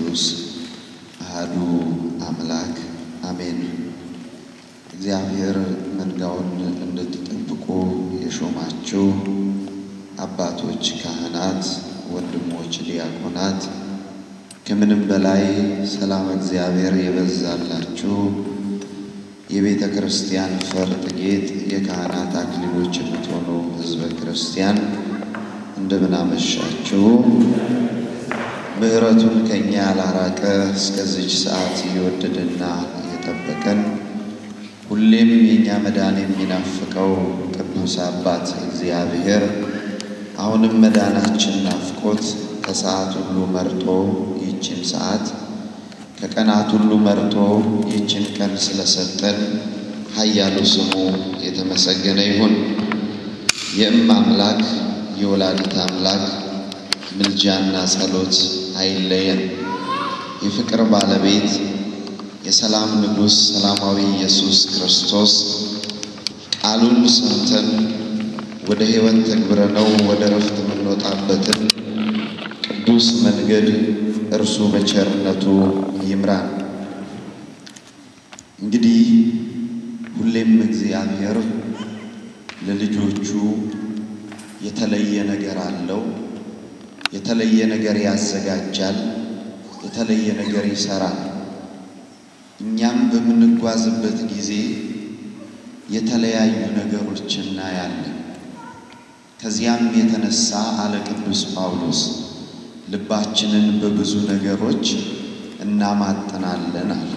ቅዱስ አሐዱ አምላክ አሜን። እግዚአብሔር መንጋውን እንድትጠብቁ የሾማችሁ አባቶች ካህናት፣ ወንድሞች ዲያቆናት፣ ከምንም በላይ ሰላም እግዚአብሔር የበዛላችሁ የቤተ ክርስቲያን ፈርጥ ጌጥ የካህናት አክሊሎች የምትሆኑ ሕዝበ ክርስቲያን እንደምን አመሻችሁ። ምሕረቱን ከኛ ያላራቀ እስከዚች ሰዓት የወደደና የጠበቀን ሁሌም የኛ መዳን የሚናፍቀው ቅዱስ አባት እግዚአብሔር አሁንም መዳናችን ናፍቆት ከሰዓት ሁሉ መርጦ ይህችን ሰዓት ከቀናት ሁሉ መርጦ ይህችን ቀን ስለሰጠን ኃያሉ ስሙ የተመሰገነ ይሁን። የአምላክ የወላዲተ አምላክ ምልጃና ጸሎት አይለየን። የፍቅር ባለቤት የሰላም ንጉሥ ሰላማዊ ኢየሱስ ክርስቶስ ቃሉን ሰምተን ወደ ሕይወት ተግብረነው ወደ ረፍት የምንወጣበትን ቅዱስ መንገድ እርሱ በቸርነቱ ይምራን። እንግዲህ ሁሌም እግዚአብሔር ለልጆቹ የተለየ ነገር አለው። የተለየ ነገር ያዘጋጃል፣ የተለየ ነገር ይሰራል። እኛም በምንጓዝበት ጊዜ የተለያዩ ነገሮችን እናያለን። ከዚያም የተነሳ አለ ቅዱስ ጳውሎስ ልባችንን በብዙ ነገሮች እናማጥናለን አለ።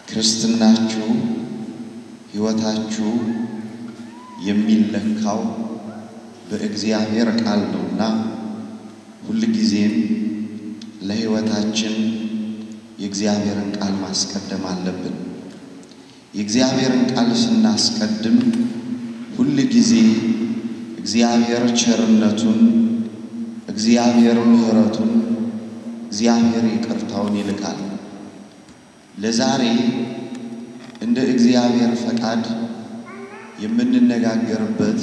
ክርስትናችሁ ሕይወታችሁ የሚለካው በእግዚአብሔር ቃል ነውና ሁልጊዜም ለሕይወታችን የእግዚአብሔርን ቃል ማስቀደም አለብን። የእግዚአብሔርን ቃል ስናስቀድም ሁልጊዜ እግዚአብሔር ቸርነቱን፣ እግዚአብሔር ምሕረቱን፣ እግዚአብሔር ይቅርታውን ይልካል። ለዛሬ እንደ እግዚአብሔር ፈቃድ የምንነጋገርበት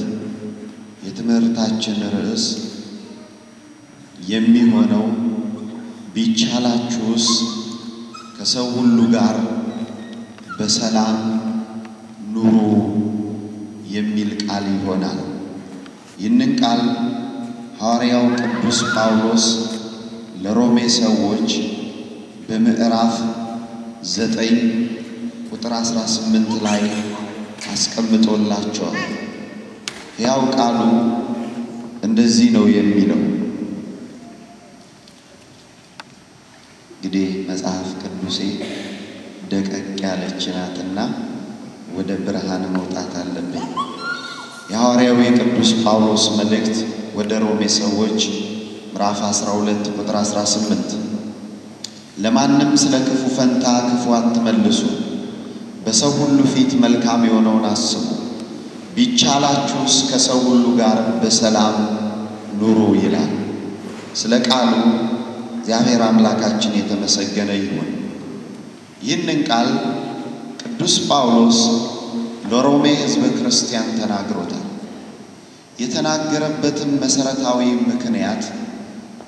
የትምህርታችን ርዕስ የሚሆነው ቢቻላችሁስ ከሰው ሁሉ ጋር በሰላም ኑሩ የሚል ቃል ይሆናል። ይህንን ቃል ሐዋርያው ቅዱስ ጳውሎስ ለሮሜ ሰዎች በምዕራፍ 9 ቁጥር 18 ላይ አስቀምጦላቸዋል። ያው ቃሉ እንደዚህ ነው የሚለው። እንግዲህ መጽሐፍ ቅዱሴ ደቀቅ ያለች ናትና ወደ ብርሃን መውጣት አለብኝ። የሐዋርያው የቅዱስ ጳውሎስ መልእክት ወደ ሮሜ ሰዎች ምዕራፍ 12 ቁጥር 18 ለማንም ስለ ክፉ ፈንታ ክፉ አትመልሱ፣ በሰው ሁሉ ፊት መልካም የሆነውን አስቡ፣ ቢቻላችሁስ ከሰው ሁሉ ጋር በሰላም ኑሩ ይላል። ስለ ቃሉ እግዚአብሔር አምላካችን የተመሰገነ ይሁን። ይህንን ቃል ቅዱስ ጳውሎስ ለሮሜ ሕዝበ ክርስቲያን ተናግሮታል። የተናገረበትም መሰረታዊ ምክንያት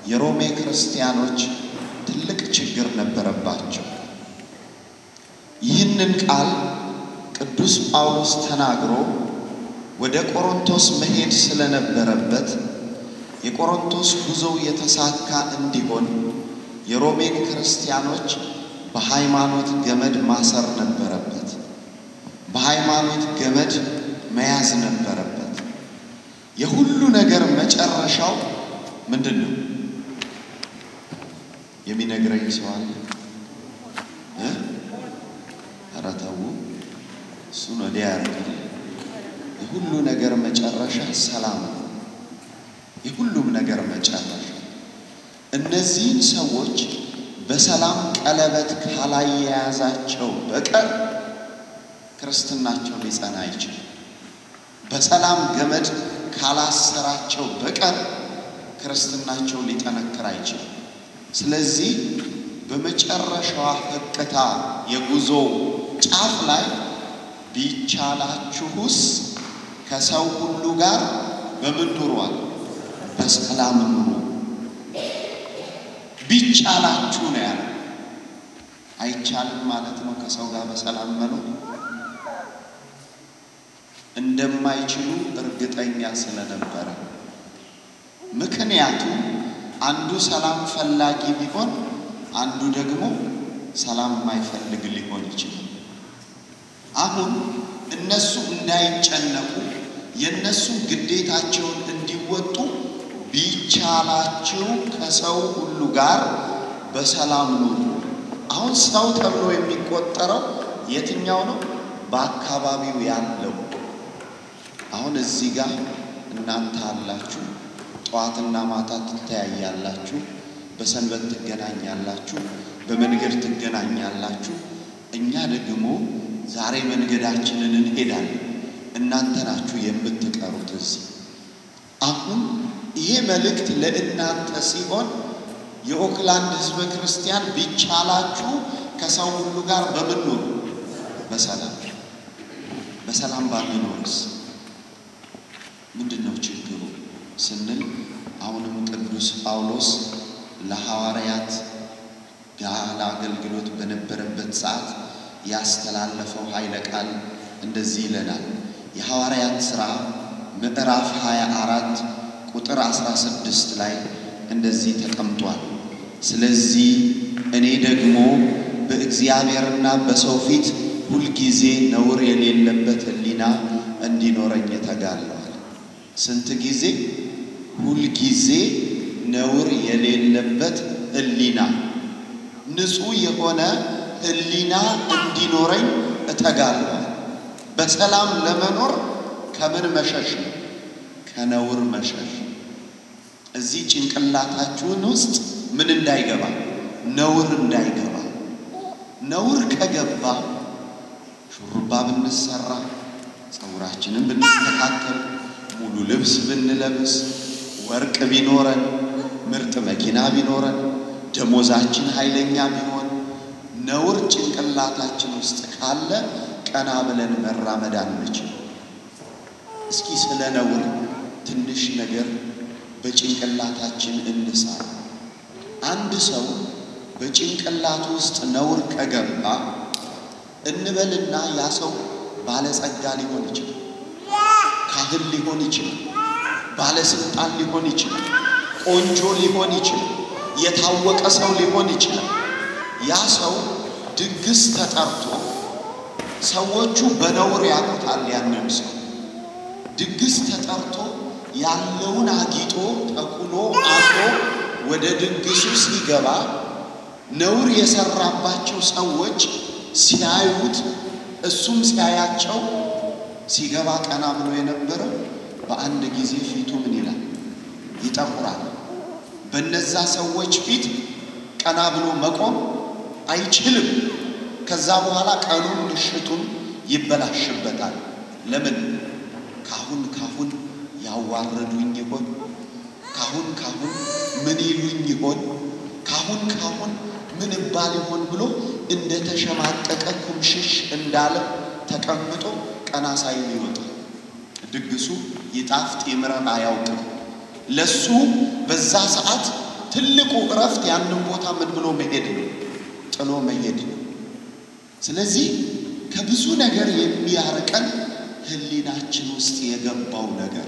የሮሜ ክርስቲያኖች ትልቅ ችግር ነበረባቸው። ይህንን ቃል ቅዱስ ጳውሎስ ተናግሮ ወደ ቆሮንቶስ መሄድ ስለነበረበት የቆሮንቶስ ጉዞ የተሳካ እንዲሆን የሮሜን ክርስቲያኖች በሃይማኖት ገመድ ማሰር ነበረበት። በሃይማኖት ገመድ መያዝ ነበረበት። የሁሉ ነገር መጨረሻው ምንድነው? የሚነግረኝ ሰው አለ? ኧረ ተው፣ እሱን ወዲያ ያርግ። የሁሉ ነገር መጨረሻ ሰላም ነው። የሁሉም ነገር መጨረሻ እነዚህን ሰዎች በሰላም ቀለበት ካላያያዛቸው በቀር ክርስትናቸው ሊጸና አይችልም። በሰላም ገመድ ካላሰራቸው በቀር ክርስትናቸው ሊጠነክር አይችልም። ስለዚህ በመጨረሻዋ ህቅታ የጉዞ ጫፍ ላይ ቢቻላችሁስ ከሰው ሁሉ ጋር በምን ኑሩ? በሰላም ኑሩ። ቢቻላችሁ ነው ያለው። አይቻልም ማለት ነው ከሰው ጋር በሰላም መኖር። እንደማይችሉ እርግጠኛ ስለነበረ ምክንያቱም አንዱ ሰላም ፈላጊ ቢሆን አንዱ ደግሞ ሰላም የማይፈልግ ሊሆን ይችላል። አሁን እነሱ እንዳይጨነቁ የነሱ ግዴታቸውን እንዲወጡ ቢቻላችሁ ከሰው ሁሉ ጋር በሰላም ኑሩ። አሁን ሰው ተብሎ የሚቆጠረው የትኛው ነው? በአካባቢው ያለው። አሁን እዚህ ጋር እናንተ አላችሁ፣ ጧትና ማታ ትተያያላችሁ፣ በሰንበት ትገናኛላችሁ፣ በመንገድ ትገናኛላችሁ። እኛ ደግሞ ዛሬ መንገዳችንን እንሄዳለን፣ እናንተ ናችሁ የምትቀሩት እዚህ። አሁን ይሄ መልእክት ለእናንተ ሲሆን የኦክላንድ ሕዝበ ክርስቲያን ቢቻላችሁ ከሰው ሁሉ ጋር በምን ኑሩ? በሰላም። በሰላም ባንኖርስ ምንድነው ችግሩ ስንል አሁንም ቅዱስ ጳውሎስ ለሐዋርያት ጋር አገልግሎት በነበረበት ሰዓት ያስተላለፈው ኃይለ ቃል እንደዚህ ይለናል። የሐዋርያት ሥራ ምዕራፍ 24 ቁጥር 16 ላይ እንደዚህ ተቀምጧል። ስለዚህ እኔ ደግሞ በእግዚአብሔርና በሰው ፊት ሁል ጊዜ ነውር የሌለበት ሕሊና እንዲኖረኝ እተጋለሁ። ስንት ጊዜ? ሁል ጊዜ ነውር የሌለበት ሕሊና፣ ንጹህ የሆነ ሕሊና እንዲኖረኝ እተጋለሁ። በሰላም ለመኖር ከምን መሸሽ ነው? ከነውር መሸሽ። እዚህ ጭንቅላታችሁን ውስጥ ምን እንዳይገባ? ነውር እንዳይገባ። ነውር ከገባ ሹሩባ ብንሰራ፣ ፀጉራችንን ብንስተካከል፣ ሙሉ ልብስ ብንለብስ፣ ወርቅ ቢኖረን፣ ምርጥ መኪና ቢኖረን፣ ደሞዛችን ኃይለኛ ቢሆን፣ ነውር ጭንቅላታችን ውስጥ ካለ ቀና ብለን መራመድ አንችልም። እስኪ ስለ ነውር ትንሽ ነገር በጭንቅላታችን እንሳል። አንድ ሰው በጭንቅላቱ ውስጥ ነውር ከገባ እንበልና ያ ሰው ባለጸጋ ሊሆን ይችላል፣ ካህን ሊሆን ይችላል፣ ባለስልጣን ሊሆን ይችላል፣ ቆንጆ ሊሆን ይችላል፣ የታወቀ ሰው ሊሆን ይችላል። ያ ሰው ድግስ ተጠርቶ ሰዎቹ በነውር ያቁታል። ያንን ሰው ድግስ ተጠርቶ ያለውን አጊጦ ተኩሎ አጥሮ ወደ ድግሱ ሲገባ ነውር የሰራባቸው ሰዎች ሲያዩት፣ እሱም ሲያያቸው ሲገባ ቀና ብሎ የነበረው በአንድ ጊዜ ፊቱ ምን ይላል? ይጠቁራል። በነዛ ሰዎች ፊት ቀና ብሎ መቆም አይችልም። ከዛ በኋላ ቀኑን ምሽቱን ይበላሽበታል። ለምን? ካሁን ያዋረዱኝ ይሆን? ካሁን ምን ይሉኝ ይሆን? ካሁን ምን ባል ይሆን ብሎ እንደ ተሸማቀቀ ኩምሽሽ እንዳለ ተቀምጦ ቀና ሳይል ይወጣል። ድግሱ ይጣፍጥ ይምረን አያውቅም። ለሱ በዛ ሰዓት ትልቁ እረፍት ያንን ቦታ ምን ብሎ መሄድ ነው? ጥሎ መሄድ ነው። ስለዚህ ከብዙ ነገር የሚያርቀን ሕሊናችን ውስጥ የገባው ነገር።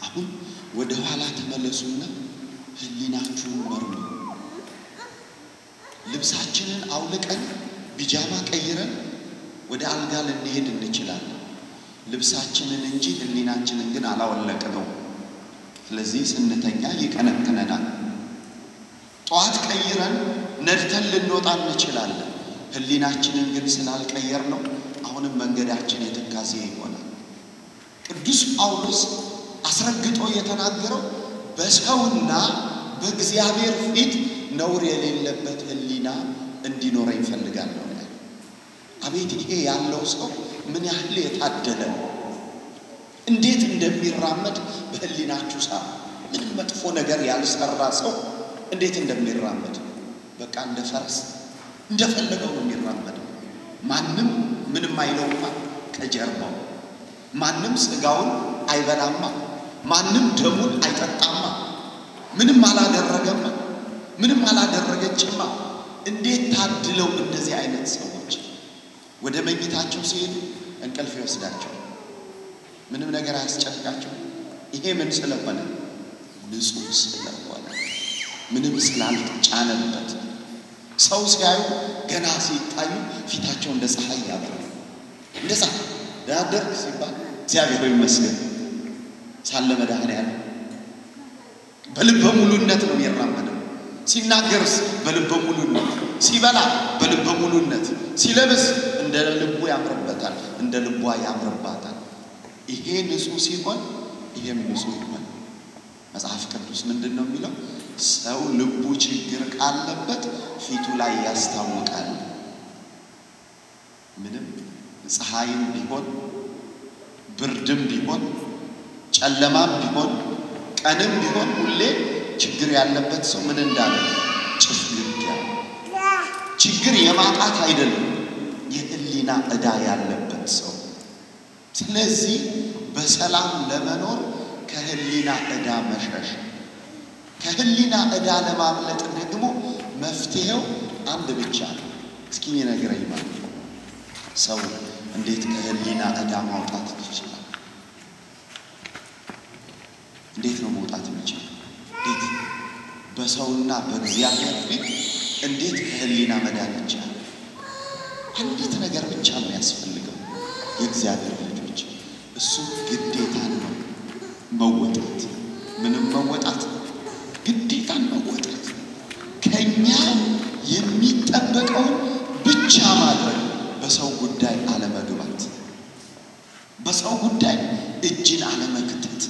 አሁን ወደ ኋላ ተመለሱና ሕሊናችሁን መርምሩ። ልብሳችንን አውልቀን ቢጃማ ቀይረን ወደ አልጋ ልንሄድ እንችላለን። ልብሳችንን እንጂ ሕሊናችንን ግን አላወለቅነው። ስለዚህ ስንተኛ ይቀነቅነናል። ጧት ቀይረን ነድተን ልንወጣ እንችላለን። ሕሊናችንን ግን ስላልቀየር ነው አሁንም መንገዳችን የትካዜ ይሆናል። ቅዱስ ጳውሎስ አስረግጦ የተናገረው በሰውና በእግዚአብሔር ፊት ነውር የሌለበት ሕሊና እንዲኖረኝ እፈልጋለሁ። አቤት ይሄ ያለው ሰው ምን ያህል የታደለ ነው! እንዴት እንደሚራመድ በሕሊናችሁ ሳብ። ምንም መጥፎ ነገር ያልሰራ ሰው እንዴት እንደሚራመድ በቃ እንደ ፈረስ እንደፈለገው ነው የሚራመደው። ማንም ምንም አይለውማ ከጀርባው። ማንም ስጋውን አይበላማ፣ ማንም ደሙን አይጠጣማ፣ ምንም አላደረገማ። ምንም አላደረገችማ። እንዴት ታድለው እንደዚህ አይነት ሰዎች ወደ መኝታቸው ሲሄዱ እንቅልፍ ይወስዳቸው፣ ምንም ነገር አያስጨንቃቸው። ይሄ ምን ስለሆነ? ንጹህ ስለሆነ፣ ምንም ስላልተጫነበት። ሰው ሲያዩ ገና ሲታዩ ፊታቸው እንደ ፀሐይ ያበራል። እንደ ፀሐይ ዳደር ሲባል እግዚአብሔር ይመስገን ሳለ መድኃኔዓለም በልበ ሙሉነት ነው የሚራመደው። ሲናገርስ በልበ ሙሉነት፣ ሲበላ በልበ ሙሉነት፣ ሲለብስ እንደ ልቡ ያምርበታል፣ እንደ ልቧ ያምርባታል። ይሄ ንጹህ ሲሆን ይሄም ንጹህ ይሆናል። መጽሐፍ ቅዱስ ምንድነው የሚለው? ሰው ልቡ ችግር ካለበት ፊቱ ላይ ያስታውቃል። ምንም ፀሐይም ቢሆን ብርድም ቢሆን ጨለማም ቢሆን ቀንም ቢሆን ሁሌ ችግር ያለበት ሰው ምን እንዳለ ጭፍልቅ ያለ ችግር የማጣት አይደለም፣ የህሊና ዕዳ ያለበት ሰው። ስለዚህ በሰላም ለመኖር ከህሊና ዕዳ መሸሽ፣ ከህሊና ዕዳ ለማምለጥ ደግሞ መፍትሄው አንድ ብቻ ነው። እስኪ ይነግረኝ ማለት ነው። ሰው እንዴት ከህሊና ዕዳ ማውጣት ይችላል? እንዴት ነው መውጣት የሚችለው? እንዴት በሰውና በእግዚአብሔር ፊት እንዴት ከህሊና መዳን ይችላል? አንዲት ነገር ብቻ ነው ያስፈልገው የእግዚአብሔር ልጆች፣ እሱ ግዴታ ነው መወጣት። ምንም መወጣት ግዴታን መወጣት፣ ከኛ የሚጠበቀው ብቻ ማድረግ፣ በሰው ጉዳይ አለመግባት፣ በሰው ጉዳይ እጅን አለመክተት፣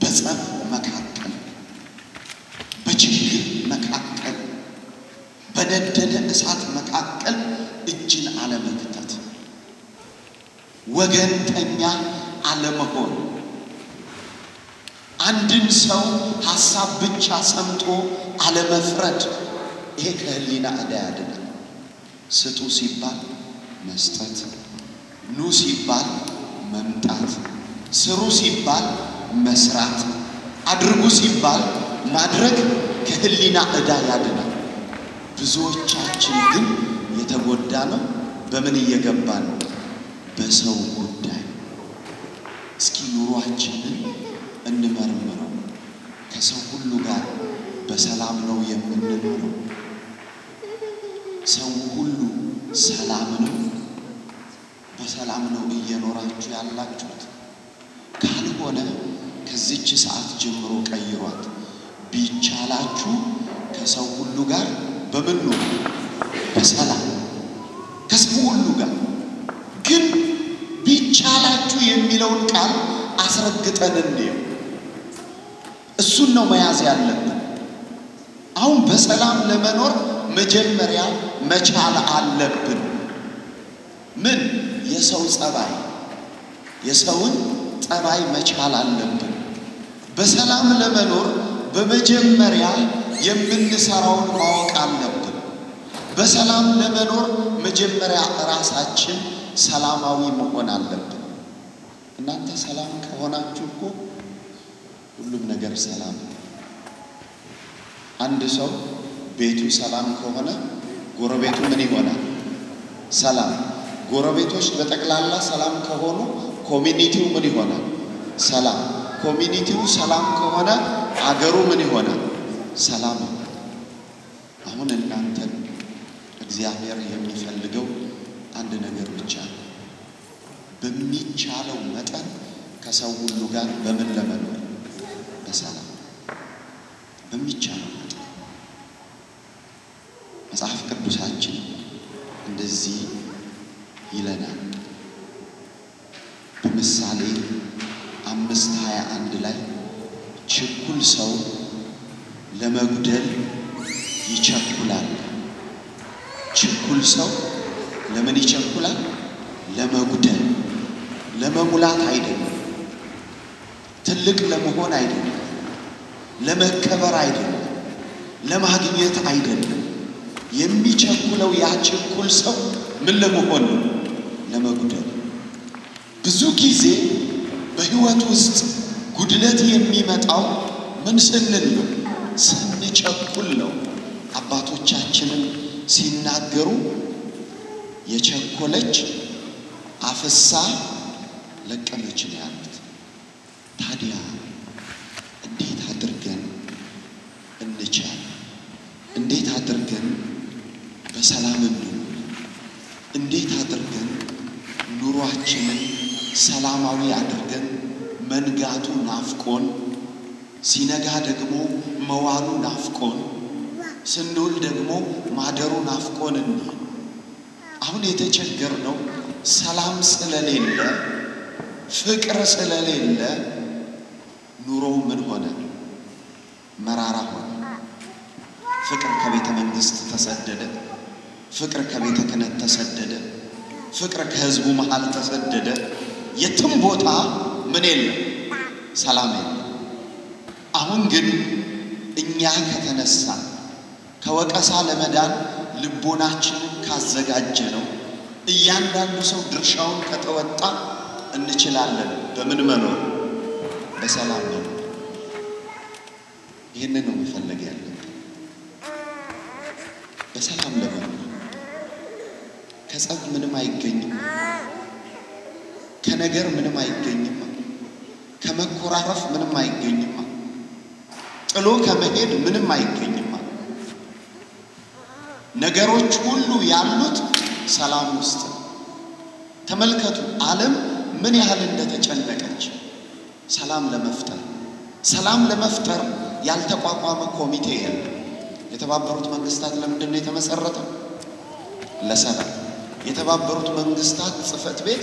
በጸብ መካከል፣ በችግር መካከል፣ በነደደ እሳት መካከል እጅን አለመክተት፣ ወገንተኛ አለመሆን፣ አንድን ሰው ሐሳብ ብቻ ሰምቶ አለመፍረድ። ይሄ ከህሊና ዕዳ ያድናል። ስጡ ሲባል መስጠት፣ ኑ ሲባል መምጣት፣ ስሩ ሲባል መስራት፣ አድርጉ ሲባል ማድረግ ከህሊና ዕዳ ያድናል። ብዙዎቻችን ግን የተጎዳ ነው በምን እየገባን? በሰው ጉዳይ። እስኪ ኑሯችንን እንመርምረው። ከሰው ሁሉ ጋር በሰላም ነው የምንኖረው? ሰው ሁሉ ሰላም ነው? በሰላም ነው እየኖራችሁ ያላችሁት? ካልሆነ ከዚች ሰዓት ጀምሮ ቀይሯት። ቢቻላችሁ ከሰው ሁሉ ጋር በምን ነው? በሰላም ከሰው ሁሉ ጋር። ግን ቢቻላችሁ የሚለውን ቃል አስረግጠን እንየው። እሱን ነው መያዝ ያለብን። አሁን በሰላም ለመኖር መጀመሪያ መቻል አለብን። ምን? የሰው ጸባይ፣ የሰውን ጸባይ መቻል አለብን። በሰላም ለመኖር በመጀመሪያ የምንሰራውን ማወቅ አለብን። በሰላም ለመኖር መጀመሪያ ራሳችን ሰላማዊ መሆን አለብን። እናንተ ሰላም ከሆናችሁ እኮ ሁሉም ነገር ሰላም ነው። አንድ ሰው ቤቱ ሰላም ከሆነ ጎረቤቱ ምን ይሆናል? ሰላም። ጎረቤቶች በጠቅላላ ሰላም ከሆኑ ኮሚኒቲው ምን ይሆናል? ሰላም። ኮሚኒቲው ሰላም ከሆነ አገሩ ምን ይሆናል? ሰላም። አሁን እናንተን እግዚአብሔር የሚፈልገው አንድ ነገር ብቻ ነው። በሚቻለው መጠን ከሰው ሁሉ ጋር በምን ለመኖር? በሰላም። በሚቻለው መጠን መጽሐፍ ቅዱሳችን እንደዚህ ይለናል። በምሳሌ 5:21 ላይ ችኩል ሰው ለመጉደል ይቸኩላል። ችኩል ሰው ለምን ይቸኩላል? ለመጉደል፣ ለመሙላት አይደለም፣ ትልቅ ለመሆን አይደለም፣ ለመከበር አይደለም፣ ለማግኘት አይደለም። የሚቸኩለው ያ ችኩል ሰው ምን ለመሆን ነው? ለመጉደል። ብዙ ጊዜ በህይወት ውስጥ ጉድለት የሚመጣው ምን ስንል ነው? ስንቸኩል ነው። አባቶቻችንም ሲናገሩ የቸኮለች አፍሳ ለቀመች ነው ያሉት። ታዲያ እንዴት አድርገን እንቻል? እንዴት አድርገን በሰላም እንኑር? እንዴት አድርገን ኑሯችንን ሰላማዊ አድርገን መንጋቱ ናፍቆን ሲነጋ ደግሞ መዋሉ ናፍቆን ስንውል ደግሞ ማደሩ ናፍቆን አሁን የተቸገርነው ሰላም ስለሌለ ፍቅር ስለሌለ ኑሮው ምን ሆነ? መራራ ሆነ። ፍቅር ከቤተ መንግስት ተሰደደ። ፍቅር ከቤተ ክህነት ተሰደደ። ፍቅር ከህዝቡ መሃል ተሰደደ። የትም ቦታ ምን የለም? ሰላም የለም። አሁን ግን እኛ ከተነሳ ከወቀሳ ለመዳን ልቦናችንን ካዘጋጀ ነው እያንዳንዱ ሰው ድርሻውን ከተወጣ እንችላለን። በምን መኖር? በሰላም መኖር። ይሄንን ነው መፈለግ ያለብን። በሰላም ለመኖር ከጸብ ምንም አይገኝም። ከነገር ምንም አይገኝም። ከመኮራረፍ ምንም አይገኝም። ጥሎ ከመሄድ ምንም አይገኝም። ነገሮች ሁሉ ያሉት ሰላም ውስጥ። ተመልከቱ ዓለም ምን ያህል እንደተጨነቀች ሰላም ለመፍጠር። ሰላም ለመፍጠር ያልተቋቋመ ኮሚቴ የለም። የተባበሩት መንግስታት ለምንድን ነው የተመሰረተው? ለሰላም። የተባበሩት መንግስታት ጽሕፈት ቤት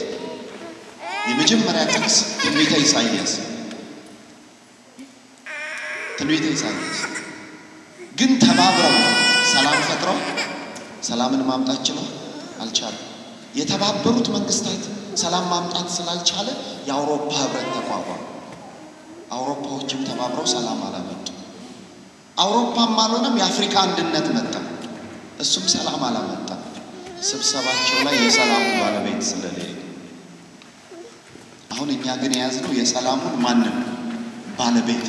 የመጀመሪያ ጥቅስ ትንቢተ ኢሳይያስ ግን ተባብረው ሰላም ፈጥረው ሰላምን ማምጣት ችለው አልቻሉም። የተባበሩት መንግስታት ሰላም ማምጣት ስላልቻለ የአውሮፓ ህብረት ተቋቋመ። አውሮፓዎችም ተባብረው ሰላም አላመጡ። አውሮፓም አልሆነም የአፍሪካ አንድነት መጣ። እሱም ሰላም አላመጣ። ስብሰባቸው ላይ የሰላሙ ባለቤት ስለሌለ አሁን እኛ ግን የያዝነው የሰላሙን ማንን ባለቤት?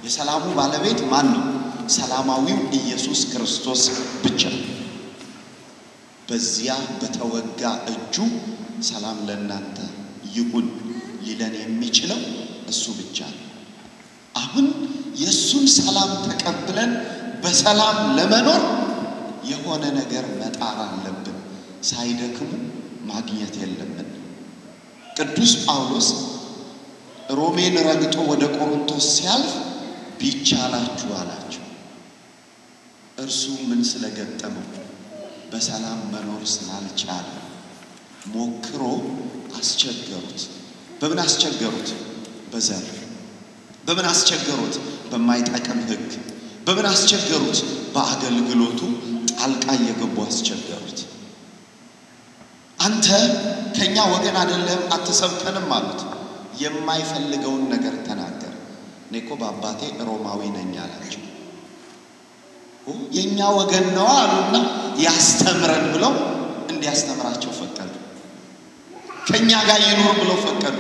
የሰላሙ ባለቤት ማን ነው? ሰላማዊው ኢየሱስ ክርስቶስ ብቻ። በዚያ በተወጋ እጁ ሰላም ለእናንተ ይሁን ሊለን የሚችለው እሱ ብቻ ነው። አሁን የሱን ሰላም ተቀብለን በሰላም ለመኖር የሆነ ነገር መጣር አለብን። ሳይደክሙ ማግኘት የለብን። ቅዱስ ጳውሎስ ሮሜን ረግጦ ወደ ቆሮንቶስ ሲያልፍ ቢቻላችሁ አላቸው። እርሱ ምን ስለገጠመው? በሰላም መኖር ስላልቻለ ሞክሮ አስቸገሩት። በምን አስቸገሩት? በዘር። በምን አስቸገሩት? በማይጠቅም ሕግ። በምን አስቸገሩት? በአገልግሎቱ ጣልቃ እየገቡ አስቸገሩት። አንተ ከኛ ወገን አይደለም አትሰብከንም አሉት። የማይፈልገውን ነገር ተናገረ። እኔ እኮ በአባቴ ሮማዊ ነኝ አላቸው። የኛ ወገን ነው አሉና ያስተምረን ብለው እንዲያስተምራቸው ፈቀዱ። ከኛ ጋር ይኑር ብለው ፈቀዱ።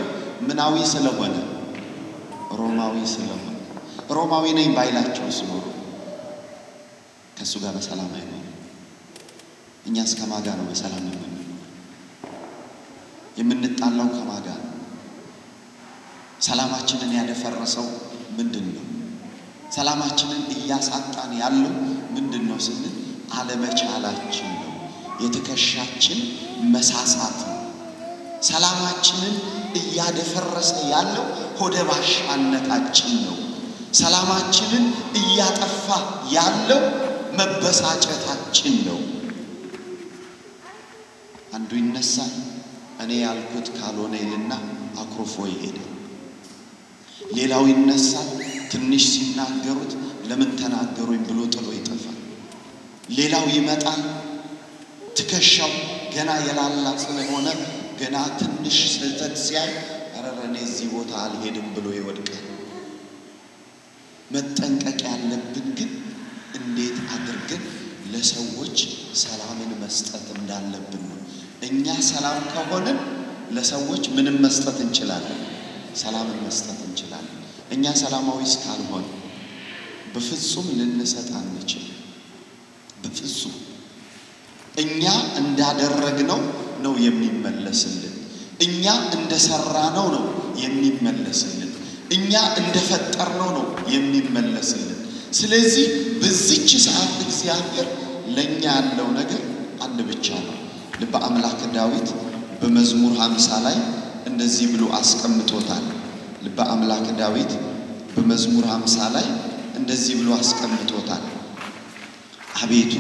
ምናዊ ስለሆነ? ሮማዊ ስለሆነ። ሮማዊ ነኝ ባይላቸው ስለሆነ ከሱ ጋር በሰላም አይኖር። እኛ እስከማጋ ነው በሰላም ነው የምንጣላው? ከማጋ ሰላማችንን ያደፈረሰው ምንድነው? ሰላማችንን እያሳጣን ያለው ምንድነው ስንል አለመቻላችን ነው። የትከሻችን መሳሳት ነው። ሰላማችንን እያደፈረሰ ያለው ሆደ ባሻነታችን ነው። ሰላማችንን እያጠፋ ያለው መበሳጨታችን ነው። አንዱ ይነሳል እኔ ያልኩት ካልሆነ ይልና አክሮፎ ይሄዳል። ሌላው ይነሳል ትንሽ ሲናገሩት ለምን ተናገሩኝ ብሎ ጥሎ ይጠፋል። ሌላው ይመጣል ትከሻው ገና የላላ ስለሆነ ገና ትንሽ ስህተት ሲያይ አረረኔ እዚህ ቦታ አልሄድም ብሎ ይወድቃል። መጠንቀቅ ያለብን ግን እንዴት አድርገን ለሰዎች ሰላምን መስጠት እንዳለብን ነው። እኛ ሰላም ከሆነን ለሰዎች ምንም መስጠት እንችላለን፣ ሰላምን መስጠት እንችላለን። እኛ ሰላማዊ እስካልሆን በፍጹም ልንሰጥ አንችልም። በፍጹም እኛ እንዳደረግነው ነው የሚመለስልን። እኛ እንደሰራነው ነው የሚመለስልን። እኛ እንደፈጠርነው ነው የሚመለስልን። ስለዚህ በዚህች ሰዓት እግዚአብሔር ለኛ ያለው ነገር አንድ ብቻ ነው። ልበ አምላክ ዳዊት በመዝሙር 50 ላይ እንደዚህ ብሎ አስቀምጦታል። ልበ አምላክ ዳዊት በመዝሙር 50 ላይ እንደዚህ ብሎ አስቀምጦታል። አቤቱ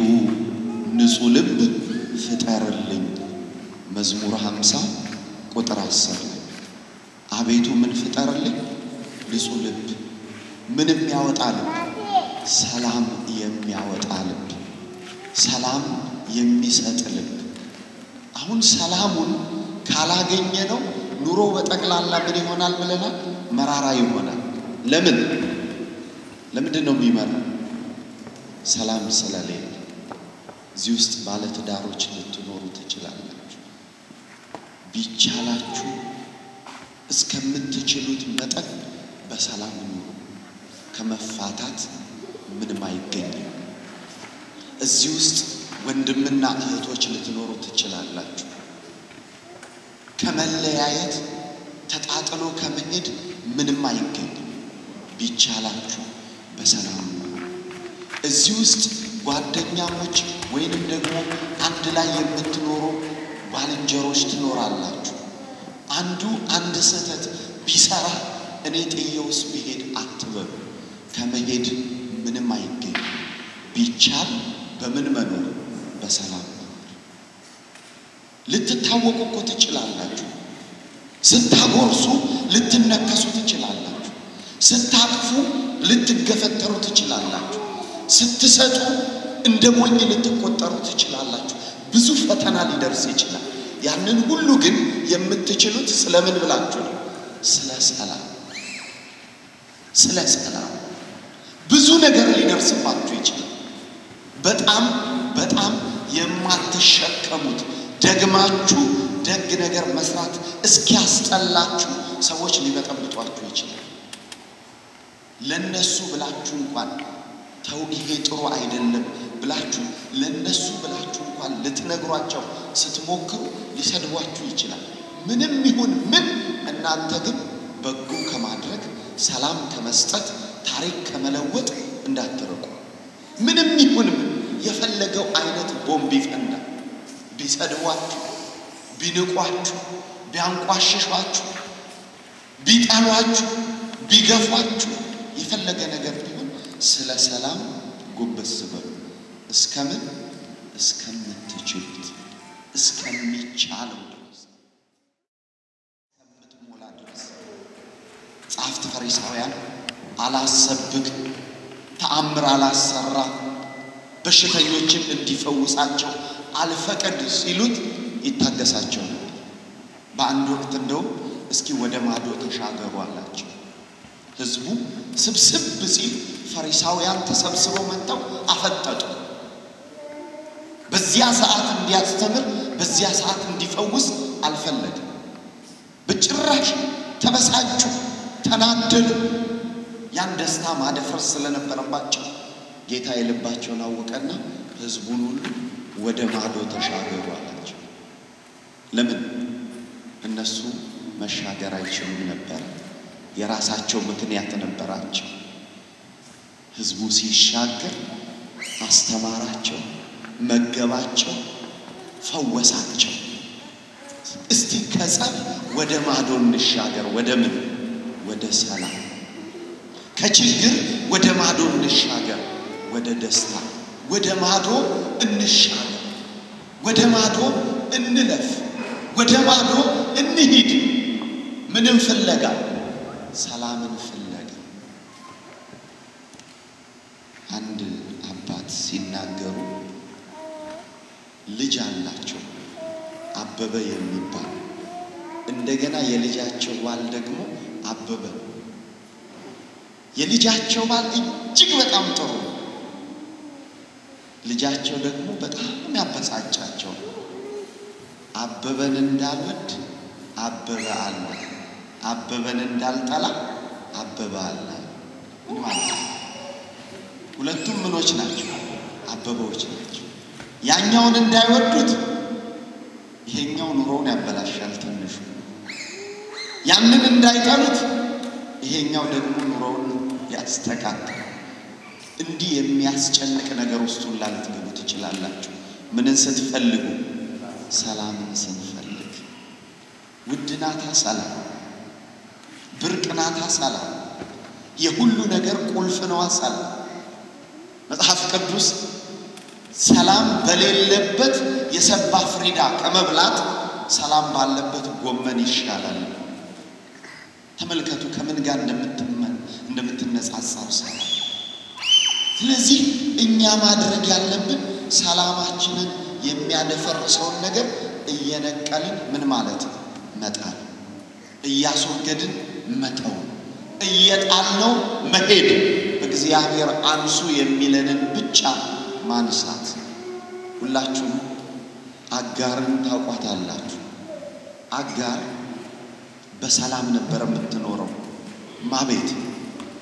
ንጹህ ልብ ፍጠርልኝ። መዝሙር 50 ቁጥር 10 አቤቱ ምን ፍጠርልኝ? ንጹህ ልብ። ምን የሚያወጣ ልብ? ሰላም የሚያወጣ ልብ፣ ሰላም የሚሰጥ ልብ። አሁን ሰላሙን ካላገኘ ነው ኑሮ በጠቅላላ ምን ይሆናል ብለናል? መራራ ይሆናል። ለምንድን ነው የሚመራው? ሰላም ስለሌለ። እዚህ ውስጥ ባለ ትዳሮች ልትኖሩ ትችላላችሁ። ቢቻላችሁ እስከምትችሉት መጠን በሰላም ኑሩ። ከመፋታት ምንም አይገኝም። እዚህ ውስጥ ወንድምና እህቶች ልትኖሩ ትችላላችሁ። ከመለያየት ተጣጥሎ ከመሄድ ምንም አይገኝም። ቢቻላችሁ በሰላም ኑሩ። እዚህ ውስጥ ጓደኛሞች ወይንም ደግሞ አንድ ላይ የምትኖሩ ባልንጀሮች ትኖራላችሁ። አንዱ አንድ ስህተት ቢሰራ እኔ ጥየውስ ብሄድ አትበሉ። ከመሄድ ምንም አይገኝም። ቢቻል በምን መኖር? በሰላም መኖር። ልትታወቁ እኮ ትችላላችሁ። ስታጎርሱ ልትነከሱ ትችላላችሁ። ስታቅፉ ልትገፈተሩ ትችላላችሁ። ስትሰጡ እንደ ሞኝ ልትቆጠሩ ትችላላችሁ። ብዙ ፈተና ሊደርስ ይችላል። ያንን ሁሉ ግን የምትችሉት ስለምን ብላችሁ ነው? ስለ ሰላም። ስለ ሰላም ብዙ ነገር ሊደርስባችሁ ይችላል። በጣም የማትሸከሙት ደግማችሁ ደግ ነገር መስራት እስኪያስጠላችሁ ሰዎች ሊበጠብጧችሁ ይችላል። ለነሱ ብላችሁ እንኳን ተው ይሄ ጥሩ አይደለም ብላችሁ ለነሱ ብላችሁ እንኳን ልትነግሯቸው ስትሞክሩ ሊሰድቧችሁ ይችላል። ምንም ይሁን ምን እናንተ ግን በጎ ከማድረግ ሰላም ከመስጠት ታሪክ ከመለወጥ እንዳትርቁ። ምንም ይሁን ምን የፈለገው አይነት ቦምብ ይፈንዳ፣ ቢሰድቧችሁ፣ ቢንቋችሁ፣ ቢያንቋሽሿችሁ፣ ቢጠሏችሁ፣ ቢገፏችሁ የፈለገ ነገር ቢሆን ስለ ሰላም ጎንበስ በሉ። እስከምን? እስከምትችሉት፣ እስከሚቻለው ድረስ፣ እስከምትሞላ ድረስ። ጻፍት ፈሪሳውያን አላሰብክ ተአምር አላሰራ በሽተኞችን እንዲፈውሳቸው አልፈቀድ ሲሉት ይታገሳቸው ነበር። በአንድ ወቅት እንደው እስኪ ወደ ማዶ ተሻገሩ አላቸው። ህዝቡ ስብስብ ሲል ፈሪሳውያን ተሰብስበው መጥተው አፈጠጡ። በዚያ ሰዓት እንዲያስተምር በዚያ ሰዓት እንዲፈውስ አልፈለገም። በጭራሽ ተበሳጩ፣ ተናደዱ። ያን ደስታ ማደፍረስ ስለነበረባቸው ጌታ የልባቸውን አወቀና ህዝቡን ሁሉ ወደ ማዶ ተሻገሩ አላቸው። ለምን? እነሱ መሻገር አይችሉም ነበር። የራሳቸው ምክንያት ነበራቸው። ህዝቡ ሲሻገር አስተማራቸው፣ መገባቸው፣ ፈወሳቸው። እስቲ ከጸብ ወደ ማዶ እንሻገር። ወደ ምን? ወደ ሰላም። ከችግር ወደ ማዶ እንሻገር፣ ወደ ደስታ። ወደ ማዶ እንሻገር፣ ወደ ማዶ እንለፍ፣ ወደ ማዶ እንሂድ። ምንም ፍለጋ? ሰላምን ፍለጋ። አንድ አባት ሲናገሩ ልጅ አላቸው አበበ የሚባል። እንደገና የልጃቸው ባል ደግሞ አበበ። የልጃቸው ባል እጅግ በጣም ጥሩ፣ ልጃቸው ደግሞ በጣም ያበሳጫቸው። አበበን እንዳልወድ አበበ አለ፣ አበበን እንዳልጠላ አበበ አለ። ምን ማለት ነው? ሁለቱም ምኖች ናቸው? አበቦች ናቸው። ያኛውን እንዳይወዱት ይሄኛው ኑሮውን ያበላሻል ትንሹ። ያንን እንዳይጠሉት ይሄኛው ደግሞ ኑሮውን ያስተካክላል። እንዲህ የሚያስጨንቅ ነገር ውስጥ ሁላ ልትገቡ ትችላላችሁ። ምንን ስትፈልጉ? ሰላምን ስንፈልግ። ውድናታ ሰላም፣ ብርቅናታ ሰላም፣ የሁሉ ነገር ቁልፍ ነው ሰላም። መጽሐፍ ቅዱስ ሰላም በሌለበት የሰባ ፍሪዳ ከመብላት ሰላም ባለበት ጎመን ይሻላል። ተመልከቱ ከምን ጋር እንደምትነጻጸር ሰላም። ስለዚህ እኛ ማድረግ ያለብን ሰላማችንን የሚያደፈርሰውን ነገር እየነቀልን ምን ማለት መጣል፣ እያስወገድን መተው፣ እየጣልነው መሄድ፣ እግዚአብሔር አንሱ የሚለንን ብቻ ማንሳት። ሁላችሁም አጋርን ታውቋታላችሁ። አጋር በሰላም ነበር የምትኖረው። ማቤት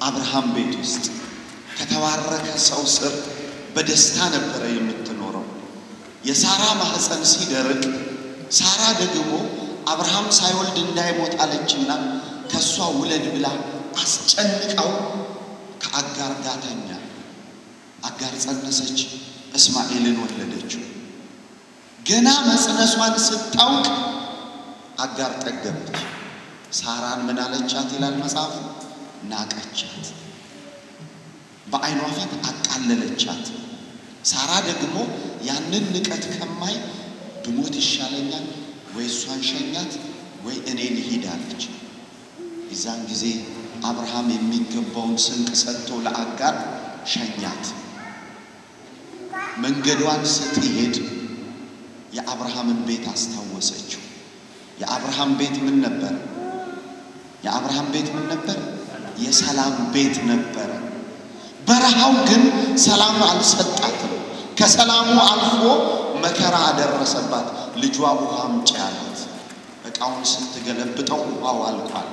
አብርሃም ቤት ውስጥ ከተባረከ ሰው ስር በደስታ ነበር የምትኖረው። የሳራ ማህፀን ሲደርቅ ሳራ ደግሞ አብርሃም ሳይወልድ እንዳይሞት አለችና ከሷ ውለድ ብላ አስጨንቀው ከአጋር ጋር ተኛ። አጋር ጸነሰች፣ እስማኤልን ወለደችው። ገና መጽነሷን ስታውቅ አጋር ጠገበች። ሳራን ምን አለቻት ይላል መጽሐፍ? ናቀቻት፣ በአይኗ ፊት አቃለለቻት። ሳራ ደግሞ ያንን ንቀት ከማይ ብሞት ይሻለኛል ወይ እሷን ሸኛት ወይ እኔ ልሂድ አለች። የዛን ጊዜ አብርሃም የሚገባውን ስንቅ ሰጥቶ ለአጋር ሸኛት። መንገዷን ስትሄድ የአብርሃምን ቤት አስታወሰችው። የአብርሃም ቤት ምን ነበር? የአብርሃም ቤት ምን ነበር? የሰላም ቤት ነበር። በረሃው ግን ሰላም አልሰጣትም። ከሰላሙ አልፎ መከራ አደረሰባት። ልጇ ውሃ አምጪ አላት። እቃውን ስትገለብጠው ውሃው አልቋል።